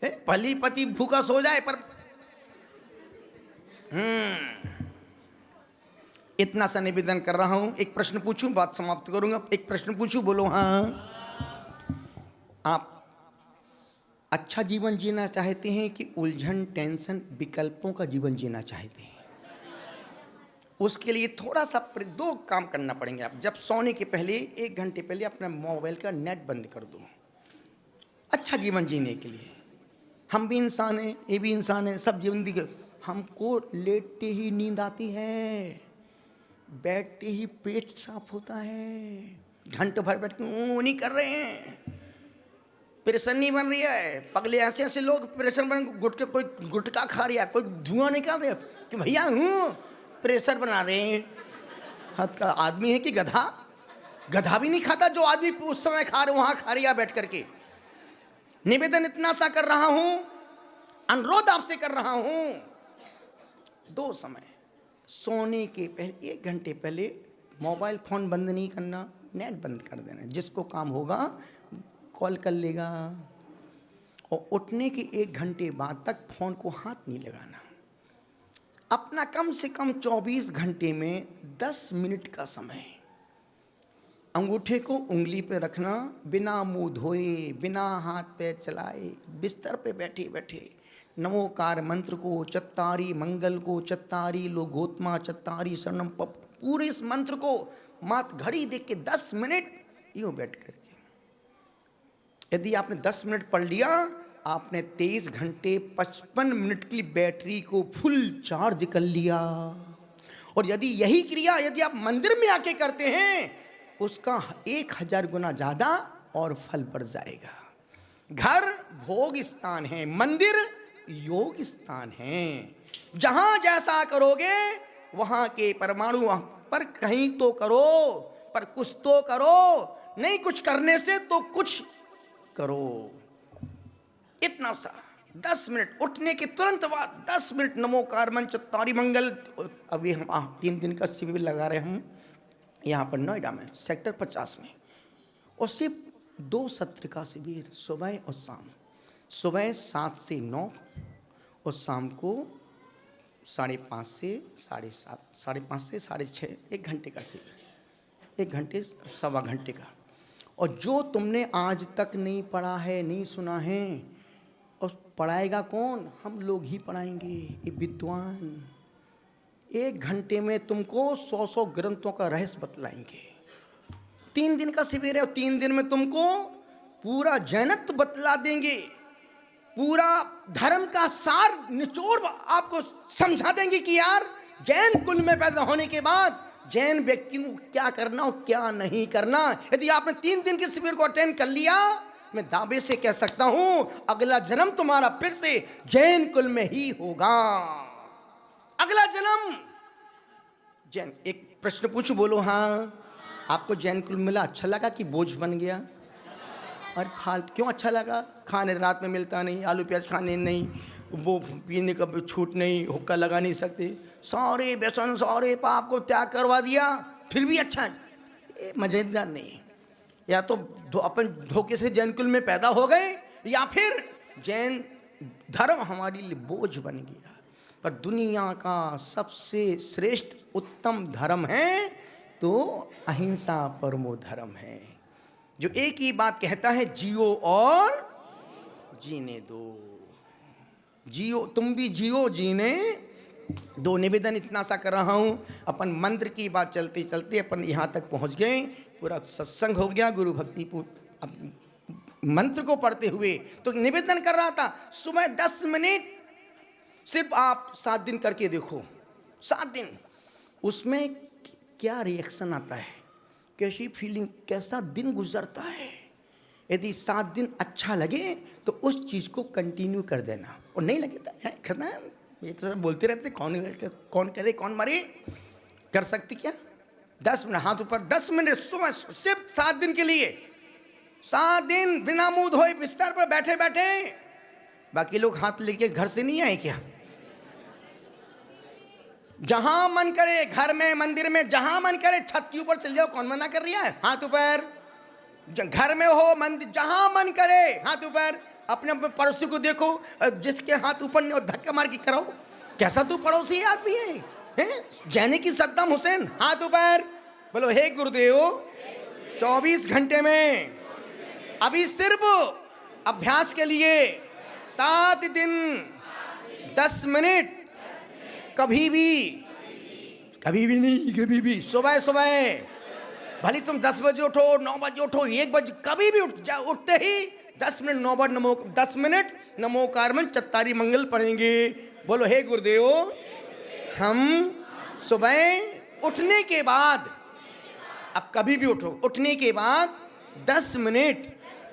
पति पति भूखा सो जाए, पर इतना सा निवेदन कर रहा हूं। एक प्रश्न पूछूं, बात समाप्त करूंगा। एक प्रश्न पूछूं, बोलो हाँ। आप अच्छा जीवन जीना चाहते हैं कि उलझन, टेंशन, विकल्पों का जीवन जीना चाहते हैं? उसके लिए थोड़ा सा 2 काम करना पड़ेंगे। आप जब सोने के पहले 1 घंटे पहले अपना मोबाइल का नेट बंद कर दो। अच्छा जीवन जीने के लिए हम भी इंसान हैं, ये भी इंसान है, सब जीवन दी। हमको लेटते ही नींद आती है, बैठते ही पेट साफ होता है, घंटे भर बैठ के नहीं कर रहे हैं, प्रेशर नहीं बन रही है। पगले ऐसे ऐसे लोग प्रेशर बन, गुटके, कोई गुटखा खा रहा, कोई धुआं निकाल रहा कि भैया प्रेशर बना रहे हैं। हद का आदमी है कि गधा? गधा भी नहीं खाता जो आदमी उस समय खा रहे, वहां खा रहा बैठ करके। निवेदन इतना सा कर रहा हूं, अनुरोध आपसे कर रहा हूं, 2 समय सोने के पहले 1 घंटे पहले मोबाइल फोन बंद नहीं करना, नेट बंद कर देना। जिसको काम होगा कॉल कर लेगा। और उठने के 1 घंटे बाद तक फोन को हाथ नहीं लगाना। अपना कम से कम 24 घंटे में 10 मिनट का समय अंगूठे को उंगली पे रखना, बिना मुंह धोए, बिना हाथ पैर चलाए, बिस्तर पे बैठे बैठे नमोकार मंत्र को, चत्तारी मंगल को, चत्तारी लोगोत्मा, चत्तारी शरणम, पूरे इस मंत्र को मात घड़ी देख के 10 मिनट यूं बैठ करके, यदि आपने 10 मिनट पढ़ लिया, आपने 23 घंटे 55 मिनट की बैटरी को फुल चार्ज कर लिया। और यदि यही क्रिया यदि आप मंदिर में आके करते हैं, उसका 1000 गुना ज़्यादा और फल बढ़ जाएगा। घर भोग स्थान है, मंदिर योग स्थान है। जहां जैसा करोगे वहां के परमाणु पर कहीं तो करो, पर कुछ तो करो, नहीं कुछ करने से तो कुछ करो। इतना सा 10 मिनट उठने के तुरंत बाद 10 मिनट नमोकार मंत्र चत्तारी मंगल। अभी हम 3 दिन का शिविर लगा रहे हम यहाँ पर नोएडा में सेक्टर 50 में, और सिर्फ 2 सत्र का शिविर, सुबह और शाम। सुबह 7 से 9 और शाम को 5:30 से 7:30, 5:30 से 6:30, 1 घंटे का शिविर, 1 घंटे सवा घंटे का। और जो तुमने आज तक नहीं पढ़ा है, नहीं सुना है, और पढ़ाएगा कौन? हम लोग ही पढ़ाएंगे, ये विद्वान। 1 घंटे में तुमको 100 ग्रंथों का रहस्य बतलाएंगे। 3 दिन का शिविर है और 3 दिन में तुमको पूरा जैनत्व बतला देंगे, पूरा धर्म का सार निचोड़ आपको समझा देंगे कि यार जैन कुल में पैदा होने के बाद जैन व्यक्ति को क्या करना और क्या नहीं करना। यदि आपने 3 दिन के शिविर को अटेंड कर लिया, मैं दावे से कह सकता हूं अगला जन्म तुम्हारा फिर से जैन कुल में ही होगा। अगला जन्म जैन। एक प्रश्न पूछूं, बोलो हाँ। आपको जैन कुल मिला, अच्छा लगा कि बोझ बन गया? और फालतू क्यों अच्छा लगा? खाने रात में मिलता नहीं, आलू प्याज खाने नहीं, वो पीने का छूट नहीं, हुक्का लगा नहीं सकते, सारे व्यसन सारे पाप को त्याग करवा दिया, फिर भी अच्छा है। मजेदार नहीं। या तो अपन धोखे से जैन कुल में पैदा हो गए, या फिर जैन धर्म हमारे लिए बोझ बन गया। पर दुनिया का सबसे श्रेष्ठ उत्तम धर्म है तो अहिंसा परमो धर्म है, जो एक ही बात कहता है, जियो और जीने दो। जियो, तुम भी जियो, जीने दो। निवेदन इतना सा कर रहा हूं। अपन मंत्र की बात चलते चलते अपन यहां तक पहुंच गए, पूरा सत्संग हो गया गुरु भक्ति मंत्र को पढ़ते हुए। तो निवेदन कर रहा था, सुबह 10 मिनट सिर्फ आप 7 दिन करके देखो, 7 दिन, उसमें क्या रिएक्शन आता है, कैसी फीलिंग, कैसा दिन गुजरता है। यदि 7 दिन अच्छा लगे तो उस चीज को कंटिन्यू कर देना, और नहीं लगे तो खत्म। ये तो सब बोलते रहते, कौन करे कौन मरे। कर सकती क्या? 10 मिनट हाथ ऊपर, 10 मिनट सुबह, सिर्फ 7 दिन के लिए। 7 दिन बिना मुंह धोए बिस्तर पर बैठे बैठे। बाकी लोग हाथ लेके घर से नहीं आए क्या? जहां मन करे, घर में, मंदिर में, जहां मन करे छत के ऊपर चल जाओ, कौन मना कर रहा है? हाथ ऊपर। घर में हो, मंदिर, जहां मन करे हाथ ऊपर। अपने अपने पड़ोसी को देखो, जिसके हाथ ऊपर नहीं, और धक्का मार के कराओ, कैसा तू पड़ोसी आदमी है? जैने की सद्दाम हुसैन, हाथ ऊपर। बोलो हे गुरुदेव, 24 घंटे में अभी सिर्फ अभ्यास के लिए 7 दिन 10 मिनट, कभी भी नहीं, कभी भी सुबह सुबह, भले तुम 10 बजे उठो, 9 बजे उठो, 1 बजे, कभी भी उठते ही 10 मिनट 9 बार 10 मिनट नमोकार मंत्र चत्तारी मंगल पढ़ेंगे। बोलो हे गुरुदेव, हम सुबह उठने के बाद, अब कभी भी उठो, उठने के बाद 10 मिनट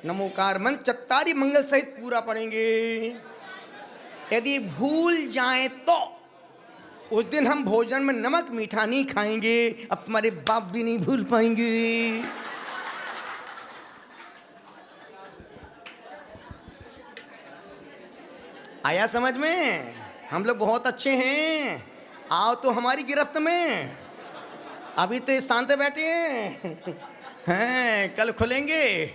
नमोकार मंत्र चत्तारी मंगल सहित पूरा पढ़ेंगे। यदि भूल जाए तो उस दिन हम भोजन में नमक मीठा नहीं खाएंगे। अब तुम्हारे बाप भी नहीं भूल पाएंगे। आया समझ में? हम लोग बहुत अच्छे हैं, आओ तो हमारी गिरफ्त में। अभी तो शांत बैठे हैं, कल खुलेंगे।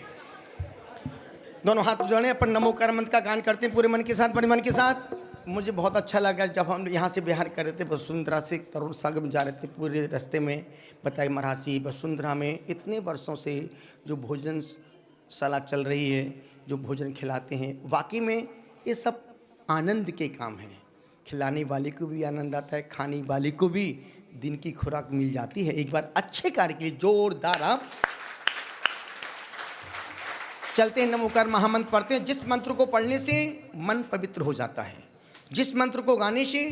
दोनों हाथ जोड़े, अपन नमोकार मंत्र का गान करते हैं पूरे मन के साथ, बड़े मन के साथ। मुझे बहुत अच्छा लगा जब हम यहाँ से बिहार कर रहे थे, वसुंधरा से तरुण सागर में जा रहे थे, पूरे रास्ते में बताई महाराजी वसुंधरा में इतने वर्षों से जो भोजनशाला चल रही है, जो भोजन खिलाते हैं, वाकई में ये सब आनंद के काम हैं। खिलाने वाले को भी आनंद आता है, खाने वाले को भी दिन की खुराक मिल जाती है। एक बार अच्छे कार्य के लिए जोरदार आप चलते हैं, नमोकार महामंत्र पढ़ते हैं। जिस मंत्र को पढ़ने से मन पवित्र हो जाता है, जिस मंत्र को गाने से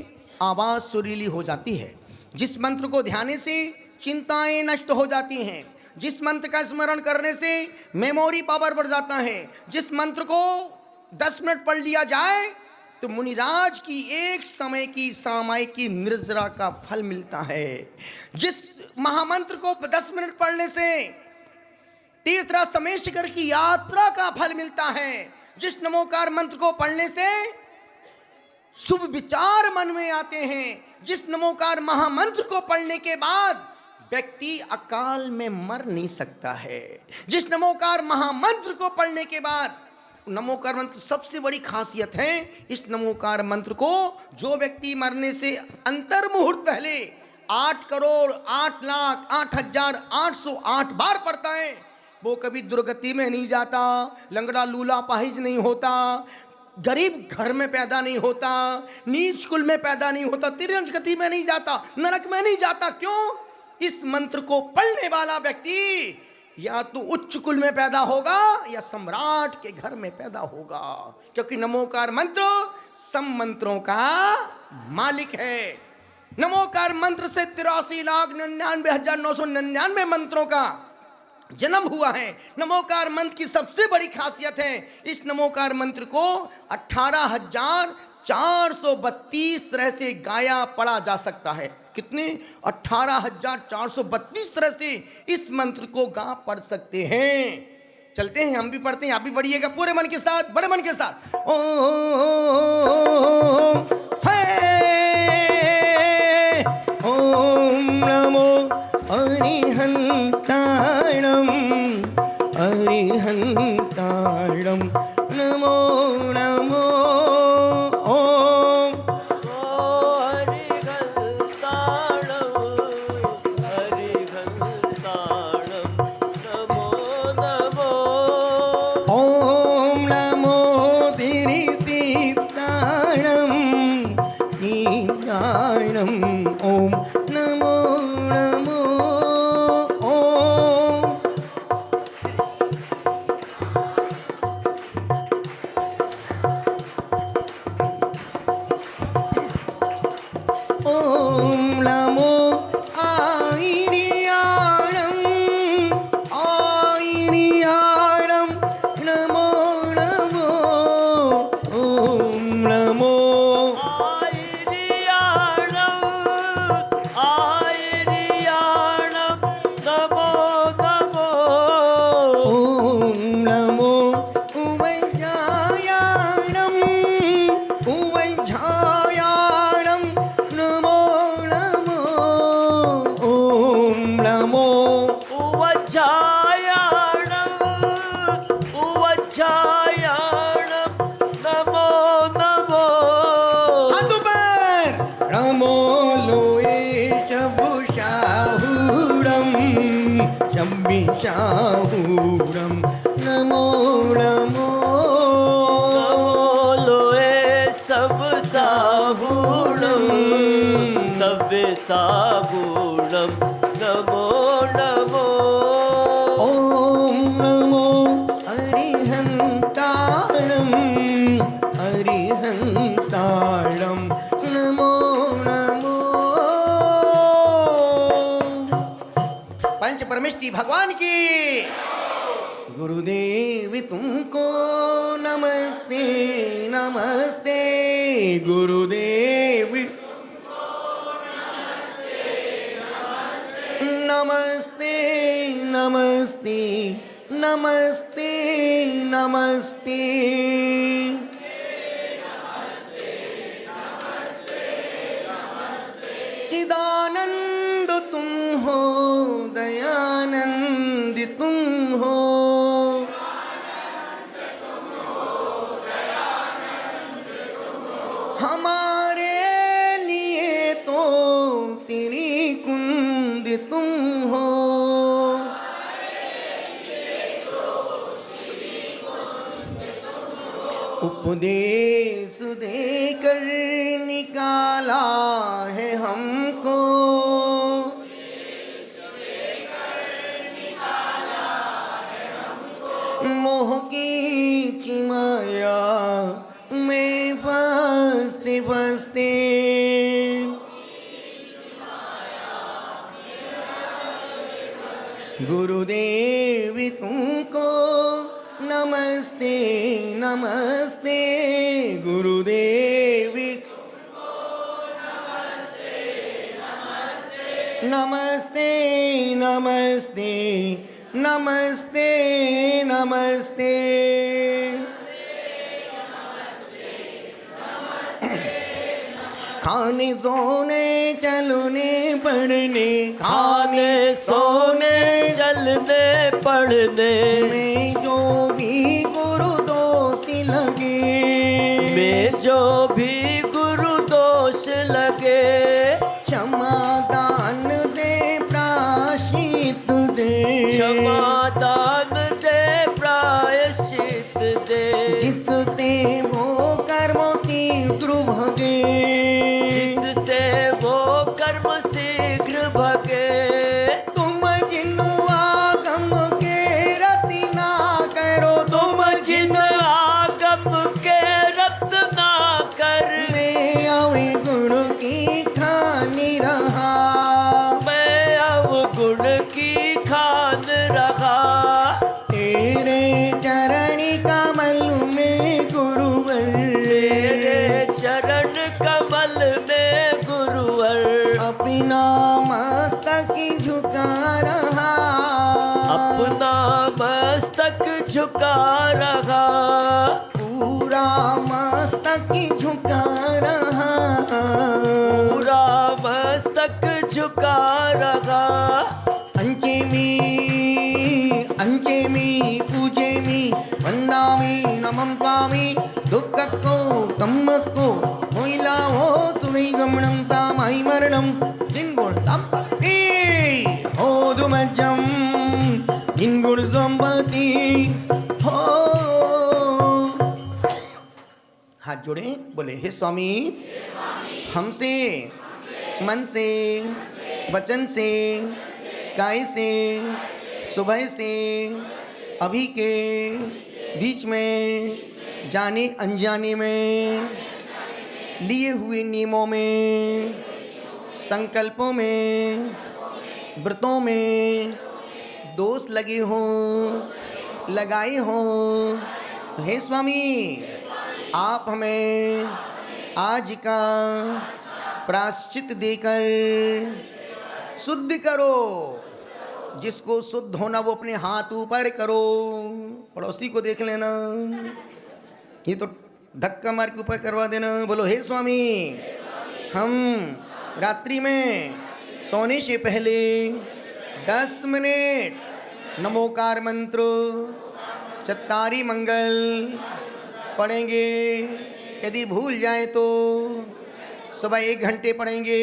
आवाज़ सुरीली हो जाती है, जिस मंत्र को ध्याने से चिंताएं नष्ट हो जाती हैं, जिस मंत्र का स्मरण करने से मेमोरी पावर बढ़ जाता है, जिस मंत्र को 10 मिनट पढ़ लिया जाए तो मुनिराज की एक समय की सामायिक की निर्जरा का फल मिलता है। जिस महामंत्र को 10 मिनट पढ़ने से तीर्थराज समेशकर की यात्रा का फल मिलता है, जिस नमोकार मंत्र को पढ़ने से शुभ विचार मन में आते हैं, जिस नमोकार महामंत्र को पढ़ने के बाद व्यक्ति अकाल में मर नहीं सकता है, जिस नमोकार महामंत्र को पढ़ने के बाद, नमोकार मंत्र सबसे बड़ी खासियत है, इस नमोकार मंत्र को जो व्यक्ति मरने से अंतर मुहूर्त पहले 8 करोड़ 8 लाख 8,808 बार पढ़ता है, वो कभी दुर्गति में नहीं जाता, लंगड़ा लूला पाहिज नहीं होता, गरीब घर में पैदा नहीं होता, नीच कुल में पैदा नहीं होता, तिरंज गति में नहीं जाता, नरक में नहीं जाता। क्यों? इस मंत्र को पढ़ने वाला व्यक्ति या तो उच्च कुल में पैदा होगा या सम्राट के घर में पैदा होगा, क्योंकि नमोकार मंत्र सब मंत्रों का मालिक है। नमोकार मंत्र से 83,99,999 मंत्रों का जन्म हुआ है। नमोकार मंत्र की सबसे बड़ी खासियत है, इस नमोकार मंत्र को 18,432 तरह से गाया पढ़ा जा सकता है। कितने? 18,432 तरह से इस मंत्र को गा पढ़ सकते हैं। चलते हैं, हम भी पढ़ते हैं, आप भी पढ़िएगा पूरे मन के साथ, बड़े मन के साथ। ओम नमो अरिहंताणं अरिहंताणं नमो नमो ओम हरिहंताणं हरिहंताणं नमो नमो ओम नमो तिरिसिताणं सीताणं ओम नमो नमो ओम ओम नमो आयिर्याणं आयिर्याणं नमो नमो ओम नमो आयिर्याणं नमो नमो ओम नमो उवैझायाणं उवैझायाणं नमो नमो ओम नमो उवज्जायाणं नमो नमो हाथ ऊपर नमो लोए शंभुशाहूरं शंभिशाहूरं नमो नमो नमो लोए सब साहूणं सब साहूणं नमो नमो ओम नमो अरिहंताणं अरिहंताणं नमो नमो पंच परमेष्टि भगवान की। गुरुदेव तुमको नमस्ते नमस्ते गुरुदेव नमस्ते नमस्ते नमस्ते नमस्ते चिदानंद तुम हो दयानंद तुम हो हमारे लिए तो श्री कुंद तुम हो उपदेश देकर निकाला है हमको मोह की चिमाया में फंसते फंसते गुरुदेव तुमको नमस्ते नमस्ते गुरुदेव नमस्ते नमस्ते नमस्ते नमस्ते खाने सोने चलने पढ़ने खाने सोने चलने पढ़ने में जो भी गुरु दोष लगे में जो भी गुरु दोष लगे क्षमा दान दे प्रायश्चित दे क्षमा दान दे प्रायश्चित दे जिससे वो कर्मों तीव्र भगे जिससे वो कर्म शीघ्र भगे तुम जिन आगम के रति ना करो तुम जिन आगम के रत ना कर मैं अवगुण की खानी रहा मैं अवगुण की खान रहा तेरे चरणी कमल में गुरुवर तेरे चरण कमल में गुरुवर अपना मस्तक झुका रहा अपना मस्तक झुका रहा पूरा मस्तक झुका रहा पूरा मस्तक झुका रहा अंचेमी पूजेमी वंदामी नमं स्वामी दुःखको कम्मको मोइला हो सुगै गमनं सामाई मरणं जिनगुण संपत्ति ओदुमज्जं जिनगुण संपत्ति हो। हाथ जोड़े बोले हे स्वामी हमसे मन से वचन से काय से सुबह से अभी के बीच में जाने अनजाने में लिए हुए नियमों में संकल्पों में व्रतों में दोष लगे हों लगाए हों हे स्वामी आप हमें आज का प्रायश्चित देकर शुद्ध करो। जिसको शुद्ध होना वो अपने हाथ ऊपर करो। पड़ोसी को देख लेना, ये तो धक्का मार के ऊपर करवा देना। बोलो हे स्वामी हम रात्रि में सोने से पहले 10 मिनट नमोकार मंत्र चत्तारी मंगल पढ़ेंगे। यदि भूल जाए तो सुबह 1 घंटे पढ़ेंगे।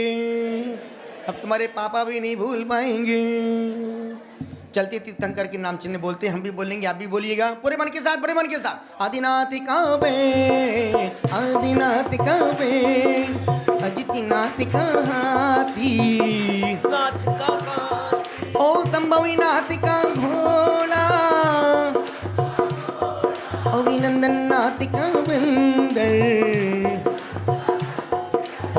अब तुम्हारे पापा भी नहीं भूल पाएंगे। चलते तीर्थंकर के नाम चिन्ह बोलते, हम भी बोलेंगे, आप भी बोलिएगा पूरे मन के साथ, बड़े मन के साथ। आदिनाथ काबे आदिनाथ काबे अजितनाथ कहाती ओ संभवी नाथ का घोड़ा अभिनंदन नाथ का बंदर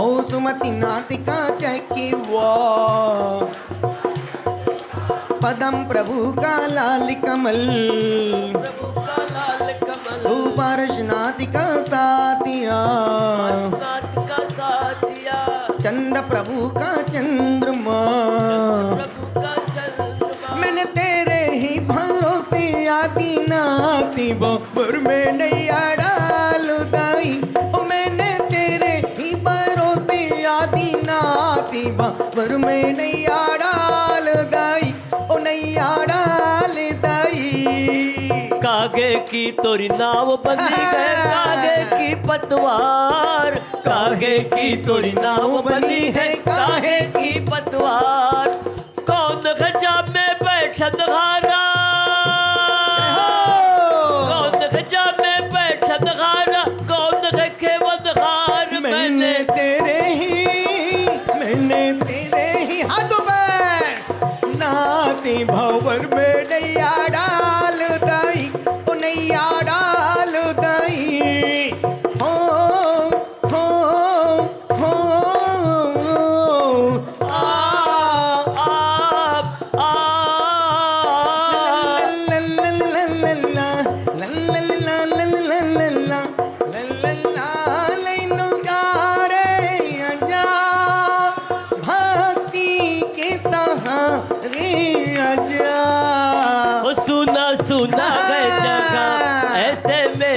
ओ सुमति नाथ का चकिवा पदम प्रभु का लाल कमल सुपार्शनाथ का साथिया चंद प्रभु का चंद्रमा मैंने तेरे ही भरोसे आदि नाती बोर में नैया डाल दाई। मैंने तेरे ही भरोसे आदि नाती बोर में नैया डाल दाई। ओ नैया डाल दाई। कागे की तोरी नाव बनी है कागे की पतवार, कागे की तोरी नाव बनी है कागे की पतवार। कौन गजब में बैठत हारा, कौन गजब में बैठत हारा, कौन रखे वदहार। मैंने तेरे ही हाथों पर नाती भंवर में नैया डाल दाई। ओ नैया डाल दाई। हो हो हो आ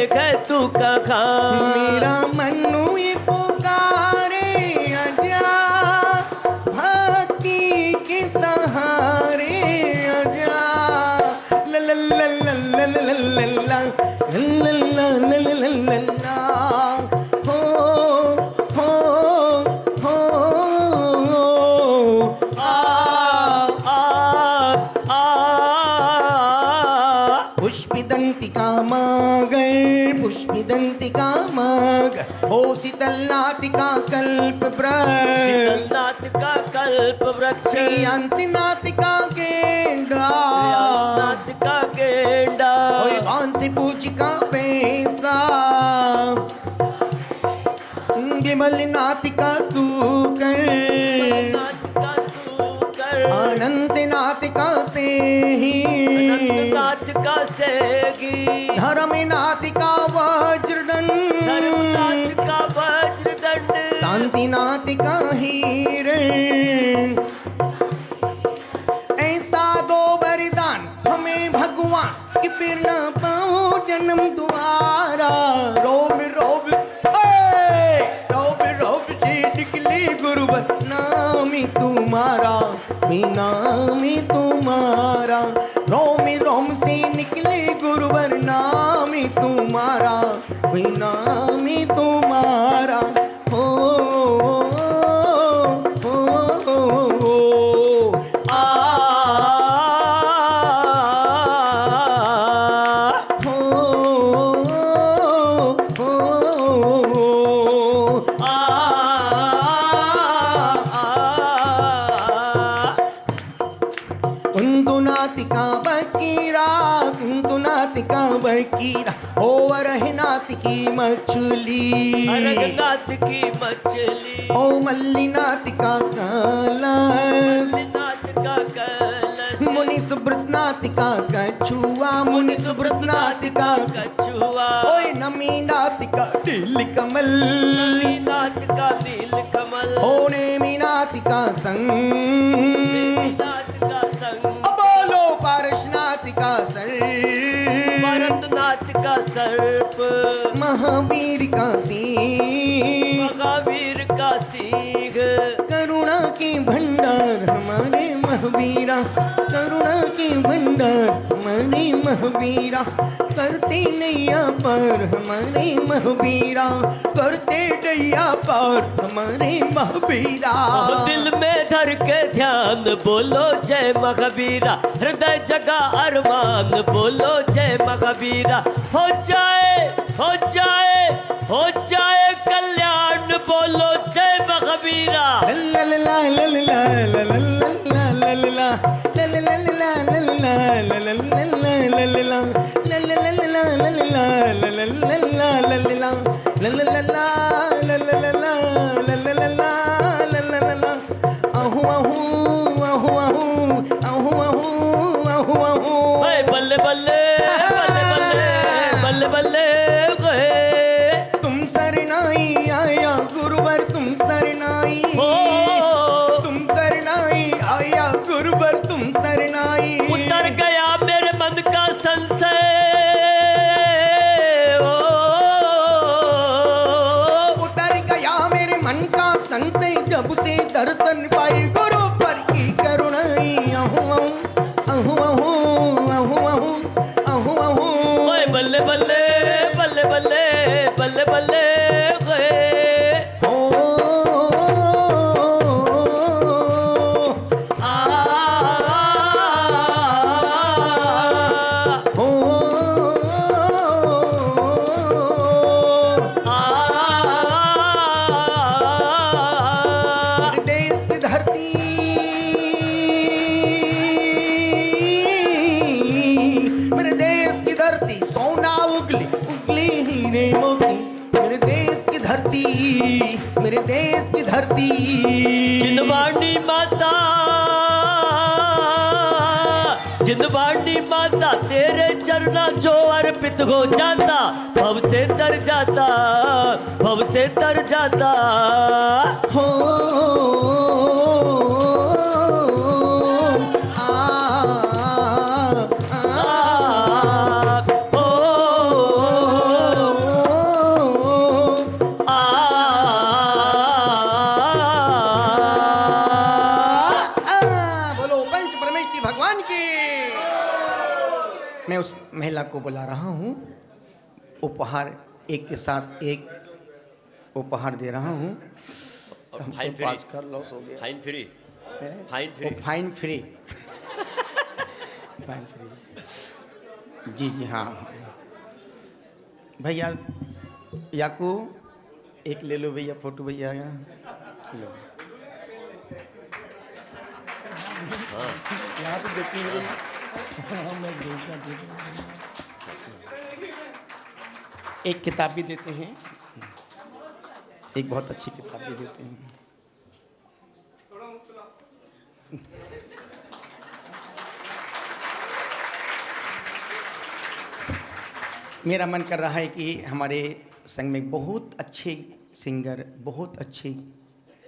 गए तू कहाँ। मेरा मनु ये पुकारे आजा, भक्ति के सहारे आजा। ला ला ला ला ला ला ला ला ला ला ला ला ला ला। हो हो हो आ आ आ पुष्पिदंतिका मगर, पुष्पिदंतिका मगर, हो शीतलनाथिका कल्प वृक्ष, शीतलनाथ का कल्प वृक्ष, श्रेयांसिनाथिका गेंडा, नाथ का गेंडा, ओए बांसी पूजिका पैसा, गिमलनाथिका सूकर, नाथ का सूकर, अनंतनाथिका सेही, नाथ का सेगी, धर्मनाथिका वज्रदंड, धर्मनाथ का वज्रदंड, शांतिनाथिका हिरण। ऐसा दो वरदान हमें भगवान कि फिर न पाओ जन्म द्वारा। रोब रोब रोब रोब से निकले गुरुवर नाम तुम्हारा, नाम तुम्हारा। रोम रोम से निकले गुरुवर नाम तुम्हारा, नाम तुम्हारा। हो हो हो आ हो हो आ कुंदुनातिका बकीरा, कुंदुनातिका बकीरा, हो वरहनाथ की मछली, अरगनाथ की मछली, ओ मल्लिनातिका कलश, नाथ का कलश, मुनि सुब्रतनातिका कछुआ, मुनि सुब्रतनातिका कछुआ, ओए नमीनातिका दिल कमल, नाथ का नील कमल, होने मीनातिका संग, नाथ का संग, बोलो पारसनातिका सर, भरतनाथ का सर्प, महावीर का सिंह, महावीर का सिंह, करुणा के भंडार हमारे महावीरा, करुणा के भंडार हमारे महावीरा, करते नैया पार हमारे महावीरा, करते नैया पार हमारे महावीरा। दिल में धर के ध्यान बोलो जय महावीरा, हृदय जगा अरमान बोलो जय महावीरा। हो जाए हो जाए हो जाए कल्याण बोलो जय महावीरा। ला ला ला ला ला ला ला ला ला ला ला ला बल्ले बल्ले बल्ले बल्ले बल्ले बल्ले तुम सरनाई आया गुरुवर, तुम सरनाई, हो तुम सरनाई आया गुरुवर, तुम सरनाई। उतर गया मेरे मन का संशय, उतर गया मेरे मन का संशय, जब से दर्शन पाई गुरु पर की करुणाई। आहू आहू आहू आहू आहू आहू आहू ओए बल्ले बल्ले बल्ले बल्ले बल्ले बल्ले ओ आ ओ देश की धरती, मेरे देश की धरती सोना उगली उगली हीरे मोती, मेरे देश की धरती, मेरे देश की धरती। जिनवाणी माता, जिनवाणी माता तेरे चरना जो अर्पित हो जाता, भव से तर जाता, भव से तर जाता। हो को बुला रहा हूँ। उपहार एक के साथ एक उपहार दे रहा हूँ। और हमको फाइन फ्री, पास कर लॉस हो गया। फाइन फ्री, है? Fine free. Oh, fine free. Fine free. जी जी हाँ। भैया याकू एक ले लो भैया, फोटो भैया लो। हाँ यहाँ पे देखिए। एक किताब भी देते हैं, एक बहुत अच्छी किताब भी देते हैं। मेरा मन कर रहा है कि हमारे संग में बहुत अच्छे सिंगर, बहुत अच्छे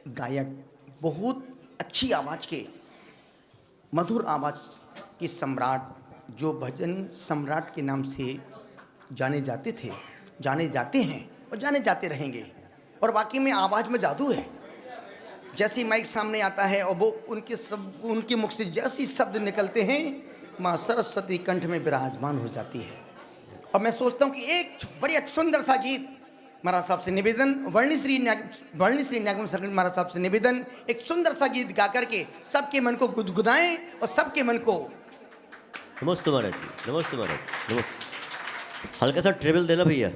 गायक, बहुत अच्छी आवाज़ के, मधुर आवाज़ की सम्राट, जो भजन सम्राट के नाम से जाने जाते थे, जाने जाते हैं और जाने जाते रहेंगे। और वाकई में आवाज़ में जादू है। जैसे माइक सामने आता है और वो उनके मुख से जैसी शब्द निकलते हैं, माँ सरस्वती कंठ में विराजमान हो जाती है। और मैं सोचता हूँ कि एक बड़ी सुंदर सा गीत महाराज साहब से निवेदन, वर्णिश्री न्यागम सरकार महाराज साहब से निवेदन, एक सुंदर सा गीत गा करके सबके मन को गुदगुदाएं और सबके मन को। नमस्ते महाराज जी, नमस्ते महाराज, नमस्ते। हल्का सा ट्रेबल देना भैया,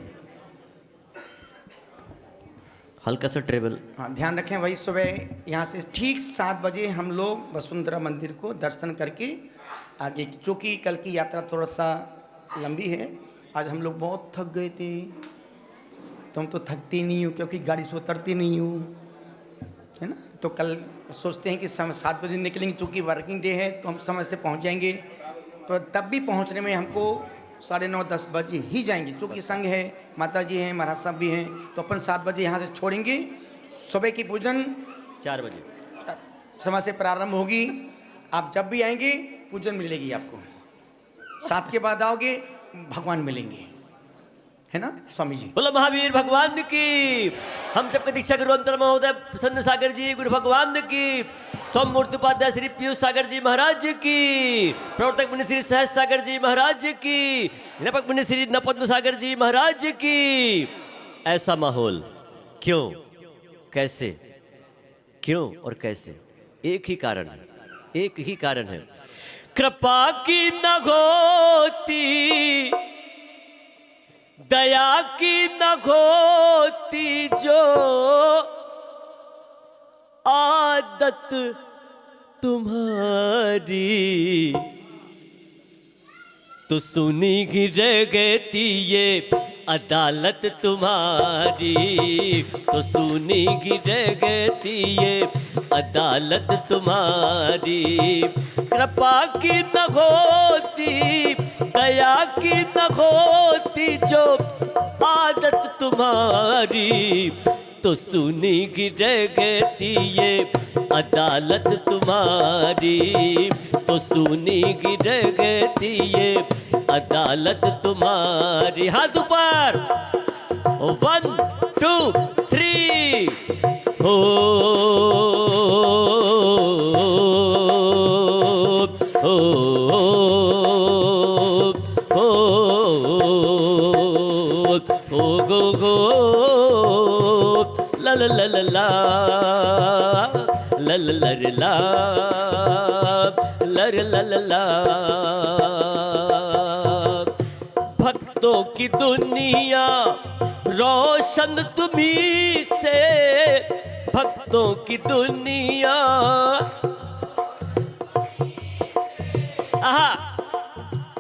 हल्का सा ट्रेबल। हाँ ध्यान रखें, वही सुबह यहाँ से ठीक 7 बजे हम लोग वसुंधरा मंदिर को दर्शन करके आगे, चूँकि कल की यात्रा थोड़ा सा लंबी है। आज हम लोग बहुत थक गए थे। तुम तो थकती नहीं हो क्योंकि गाड़ी से उतरती नहीं हो, है ना। तो कल सोचते हैं कि 7 बजे निकलेंगे, चूँकि वर्किंग डे है तो हम समय से पहुँच जाएंगे। तो तब भी पहुँचने में हमको 9:30-10 बजे ही जाएंगे, चूँकि संघ है, माता जी हैं, महाराज साहब भी हैं। तो अपन 7 बजे यहाँ से छोड़ेंगे। सुबह की पूजन 4 बजे समय से प्रारंभ होगी। आप जब भी आएंगे पूजन मिलेगी आपको। 7 के बाद आओगे भगवान मिलेंगे, है ना स्वामी जी। बोलो महावीर भगवान की। हम सबके दीक्षा गुरु अंतर महोदय प्रसन्न सागर जी गुरु भगवान की। सोम मूर्ति उपाध्याय श्री पीयूष सागर जी महाराज की। प्रवर्तक मुनि श्री सहज सागर जी महाराज की। निरपक मुनि श्री नपद्म सागर जी महाराज की। ऐसा माहौल क्यों, कैसे, क्यों और कैसे? एक ही कारण है, एक ही कारण है। कृपा की न होती, दया की न होती जो आदत तुम्हारी, तो सुनी गिरगती ये अदालत तुम्हारी, तो सुनी गिरगती ये अदालत तुम्हारी। कृपा की न होती, दया की न होती जो आदत तुम्हारी, तो सुनी गिरगती ये अदालत तुम्हारी, तो सुनी गिरगती ये अदालत तुम्हारी। हाथ ऊपर, 1 2 3 हो गो गो ला ला ला ला ला लर ला लर ला ला ला। भक्तों की दुनिया रोशन तुम्ही से, भक्तों की दुनिया। आहा,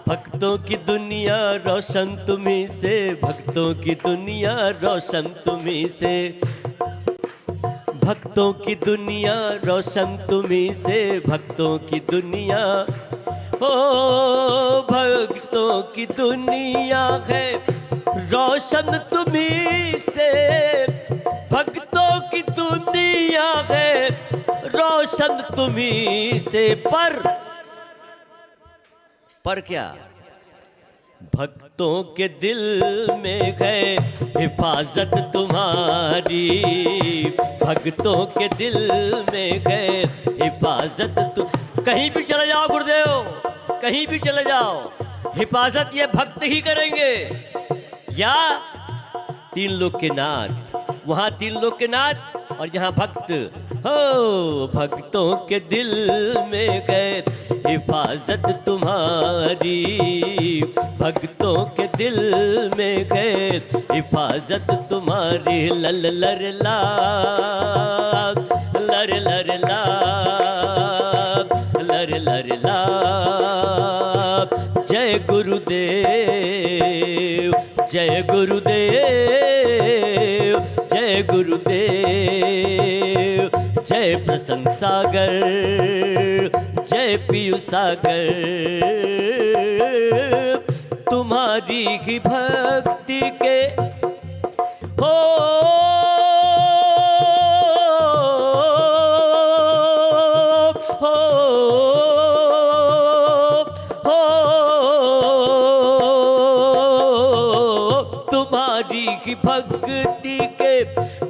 भक्तों की दुनिया रोशन तुम्ही से, भक्तों की दुनिया रोशन तुम्ही से, भक्तों की दुनिया रोशन तुम्ही से, भक्तों की दुनिया। ओ भक्तों की दुनिया है रोशन तुम्ही से, भक्तों की दुनिया है रोशन तुम्ही से। पर क्या? भक्तों के दिल में है हिफाजत तुम्हारी, भक्तों के दिल में है हिफाजत कहीं भी चले जाओ गुरुदेव, कहीं भी चले जाओ, हिफाजत ये भक्त ही करेंगे, या तीन लोग के नाथ। वहां तीन लोग के नाथ और यहाँ भक्त। हो भक्तों के दिल में गए हिफाजत तुम्हारी, भक्तों के दिल में गए हिफाजत तुम्हारी। लल लर ला, लर लर ला, लर लर ला। जय गुरुदेव, जय गुरुदेव, जय गुरुदेव। जय प्रसन्न सागर, जय पीयू सागर। तुम्हारी ही भक्ति के हो तुम्हारी की भक्ति के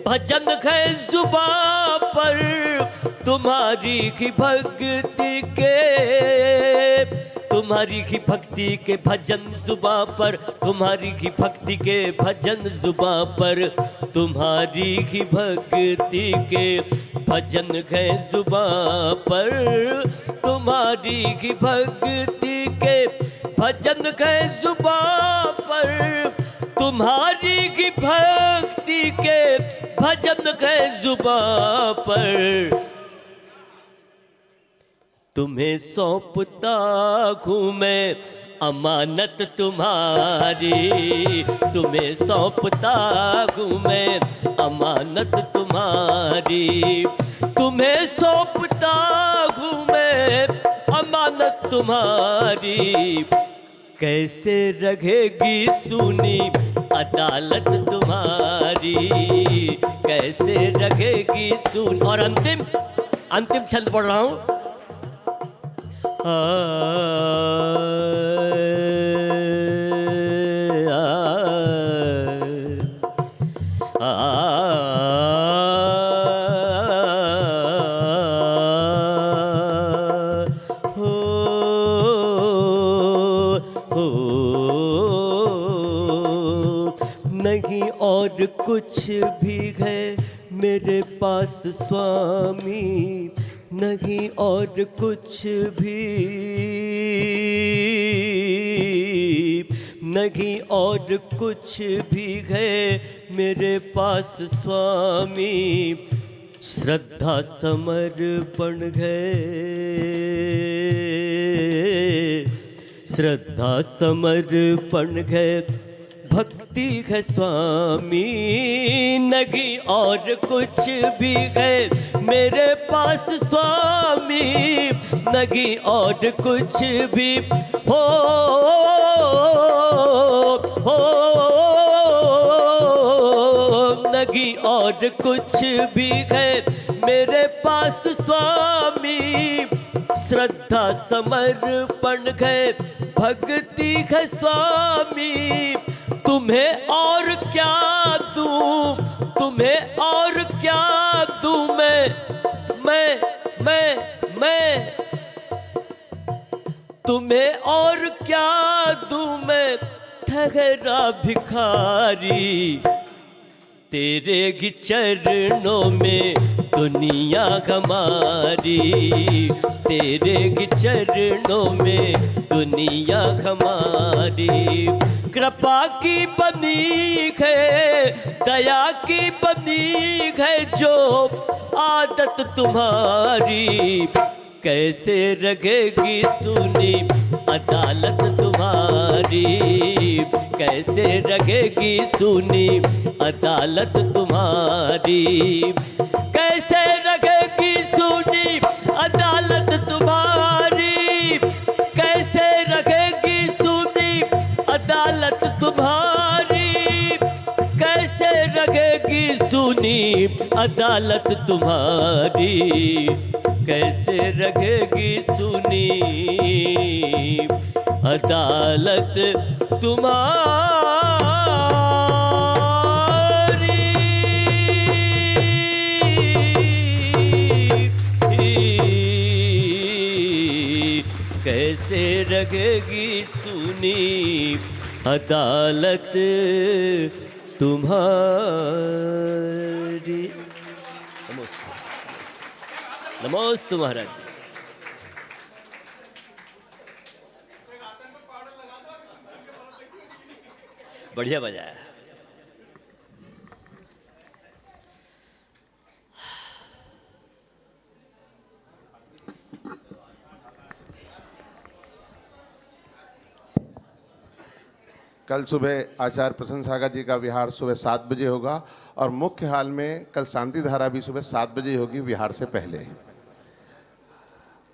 भजन है जुबां पर, तुम्हारी की भक्ति के, तुम्हारी की भक्ति के भजन जुबां पर, तुम्हारी की भक्ति के भजन जुबां पर, तुम्हारी की भक्ति के भजन है जुबां पर, तुम्हारी की भक्ति के भजन है जुबां पर, तुम्हारी की भक्ति के भजन है जुबां पर। तुम्हें सौंपता हूँ मैं अमानत तुम्हारी, तुम्हें सौंपता हूँ मैं अमानत तुम्हारी, तुम्हें सौंपता हूँ मैं अमानत तुम्हारी। कैसे रहेगी सुनी अदालत तुम्हारी, कैसे रहेगी सुनी। और अंतिम अंतिम छंद पढ़ रहा हूं। नहीं और कुछ भी है मेरे पास स्वामी, नहीं और कुछ भी, नहीं और कुछ भी है मेरे पास स्वामी। श्रद्धा समर्पण है, श्रद्धा समर्पण है, भक्ति है स्वामी। नहीं और कुछ भी है मेरे पास स्वामी, नहीं और कुछ भी हो नहीं और कुछ भी है मेरे पास स्वामी। श्रद्धा समर्पण है, भक्ति है स्वामी। तुम्हें और क्या दूं, तुम्हें और क्या दूं मैं तुम्हें और क्या दूं मैं ठहरा भिखारी। तेरे ही चरणों में दुनिया हमारी, तेरे ही चरणों में दुनिया हमारी। कृपा की बनी है, दया की बनी है जो आदत तुम्हारी। कैसे रहेगी सुनी अदालत तुम्हारी, कैसे रहेगी सुनी अदालत तुम्हारी। कैसे रहेगी सुनी अदालत तुम्हारी, कैसे रहेगी सुनी अदालत तुम्हारी। कैसे रहेगी सुनी अदालत तुम्हारी, कैसे रहेगी सुनी अदालत तुम्हारी। कैसे रहेगी सुनी अपनी अदालत तुम्हारी। नमोस्तु महाराज जी। बढ़िया बजाया। कल सुबह आचार्य प्रसन्न सागर जी का विहार सुबह 7 बजे होगा और मुख्य हाल में कल शांति धारा भी सुबह 7 बजे होगी विहार से पहले।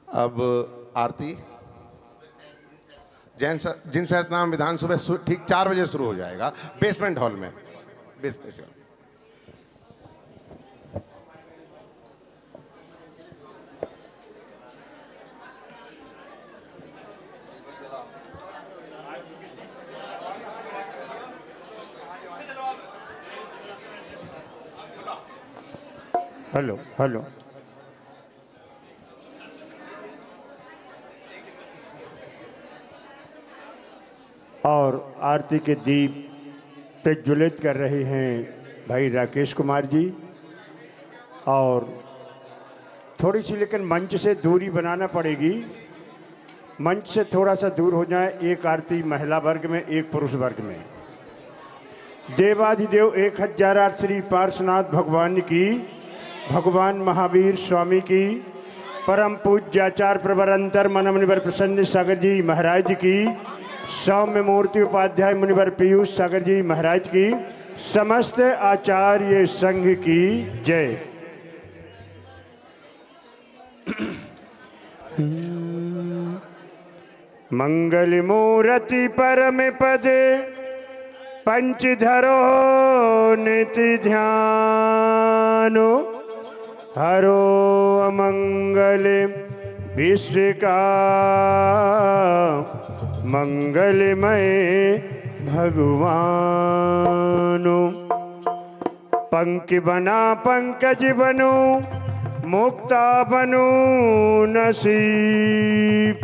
अब आरती जिन सहस्त्रनाम विधान सुबह ठीक 4 बजे शुरू हो जाएगा बेसमेंट हॉल में। Hello hello. और आरती के दीप प्रज्वलित कर रहे हैं भाई राकेश कुमार जी। और थोड़ी सी लेकिन मंच से दूरी बनाना पड़ेगी। मंच से थोड़ा सा दूर हो जाए। एक आरती महिला वर्ग में, एक पुरुष वर्ग में। देवाधिदेव 1008 श्री पार्श्वनाथ भगवान की, भगवान महावीर स्वामी की, परम पूज्य आचार्य प्रवर अंतर मन मुनिवर प्रसन्न सागर जी महाराज की, सौम्य मूर्ति उपाध्याय मुनिवर पीयूष सागर जी महाराज की, समस्त आचार्य संघ की जय। मंगल मूर्ति परम पद पंचधरो निति ध्यानो, हरो अमंगल विश्व का मंगलमय भगवानो। पंख बना पंकज बनो, मुक्ता बनो नसीब,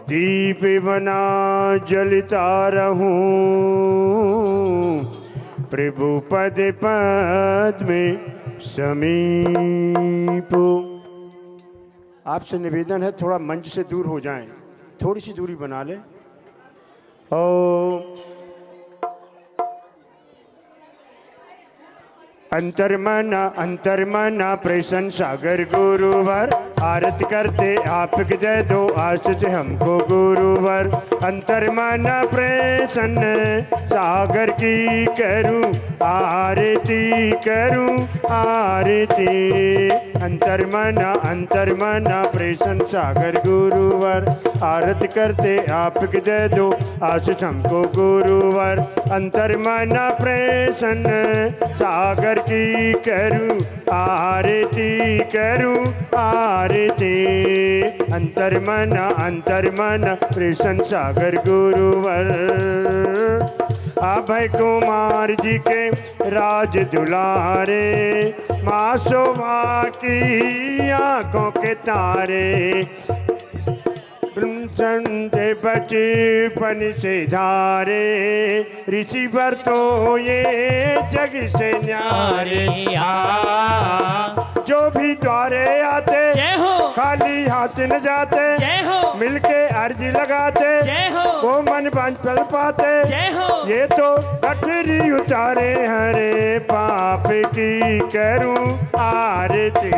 दीप बना जलता रहूं, प्रभु पद पद में समीप। आपसे निवेदन है थोड़ा मंच से दूर हो जाएं, थोड़ी सी दूरी बना लें। ओ अंतर्मना प्रसन्न सागर गुरुवर, आरत करते आपके जय दो आशीष हमको गुरुवर। अंतर्मना प्रसन्न सागर की करूं आरती, करूं आरती। अंतर्मना प्रसन्न सागर गुरुवर, आरत करते आपके जय दो आशीष हमको गुरुवर। अंतर्मना प्रसन्न सागर की करूं आरती, करूं आरती। अंतर्मना प्रसन्न सागर गुरुवर, अभय कुमार जी के राज दुलारे, माँ शोभा की आंखों के तारे। संते बचपन से धारे, ऋषि वर तो ये जग से न्यारे। जो भी द्वारे आते खाली हाथ न जाते, मिलके अर्जी लगाते वो मन बांझ पाते। ये तो कठरी उतारे हरे पाप की करूं आरती।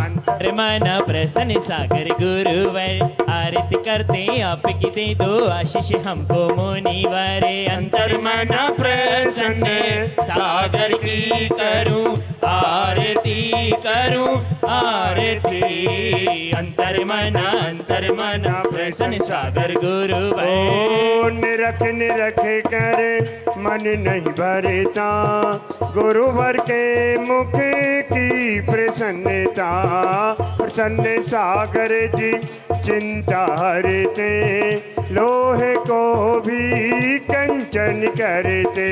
अंतर्मना प्रसन्न सागर गुरुवर, आरती करते आपकी दे दो आशीष हमको मुनिवर। अंतर्मना प्रसन्न सागर की करूं आरती, करूं आरती। अंतर्मना प्रसन्न सागर गुरुवर। निरख कर मन नहीं भरता, गुरुवर के मुख की प्रसन्नता। प्रसन्न सागर जी चिंता हरते, लोहे को भी कंचन करते।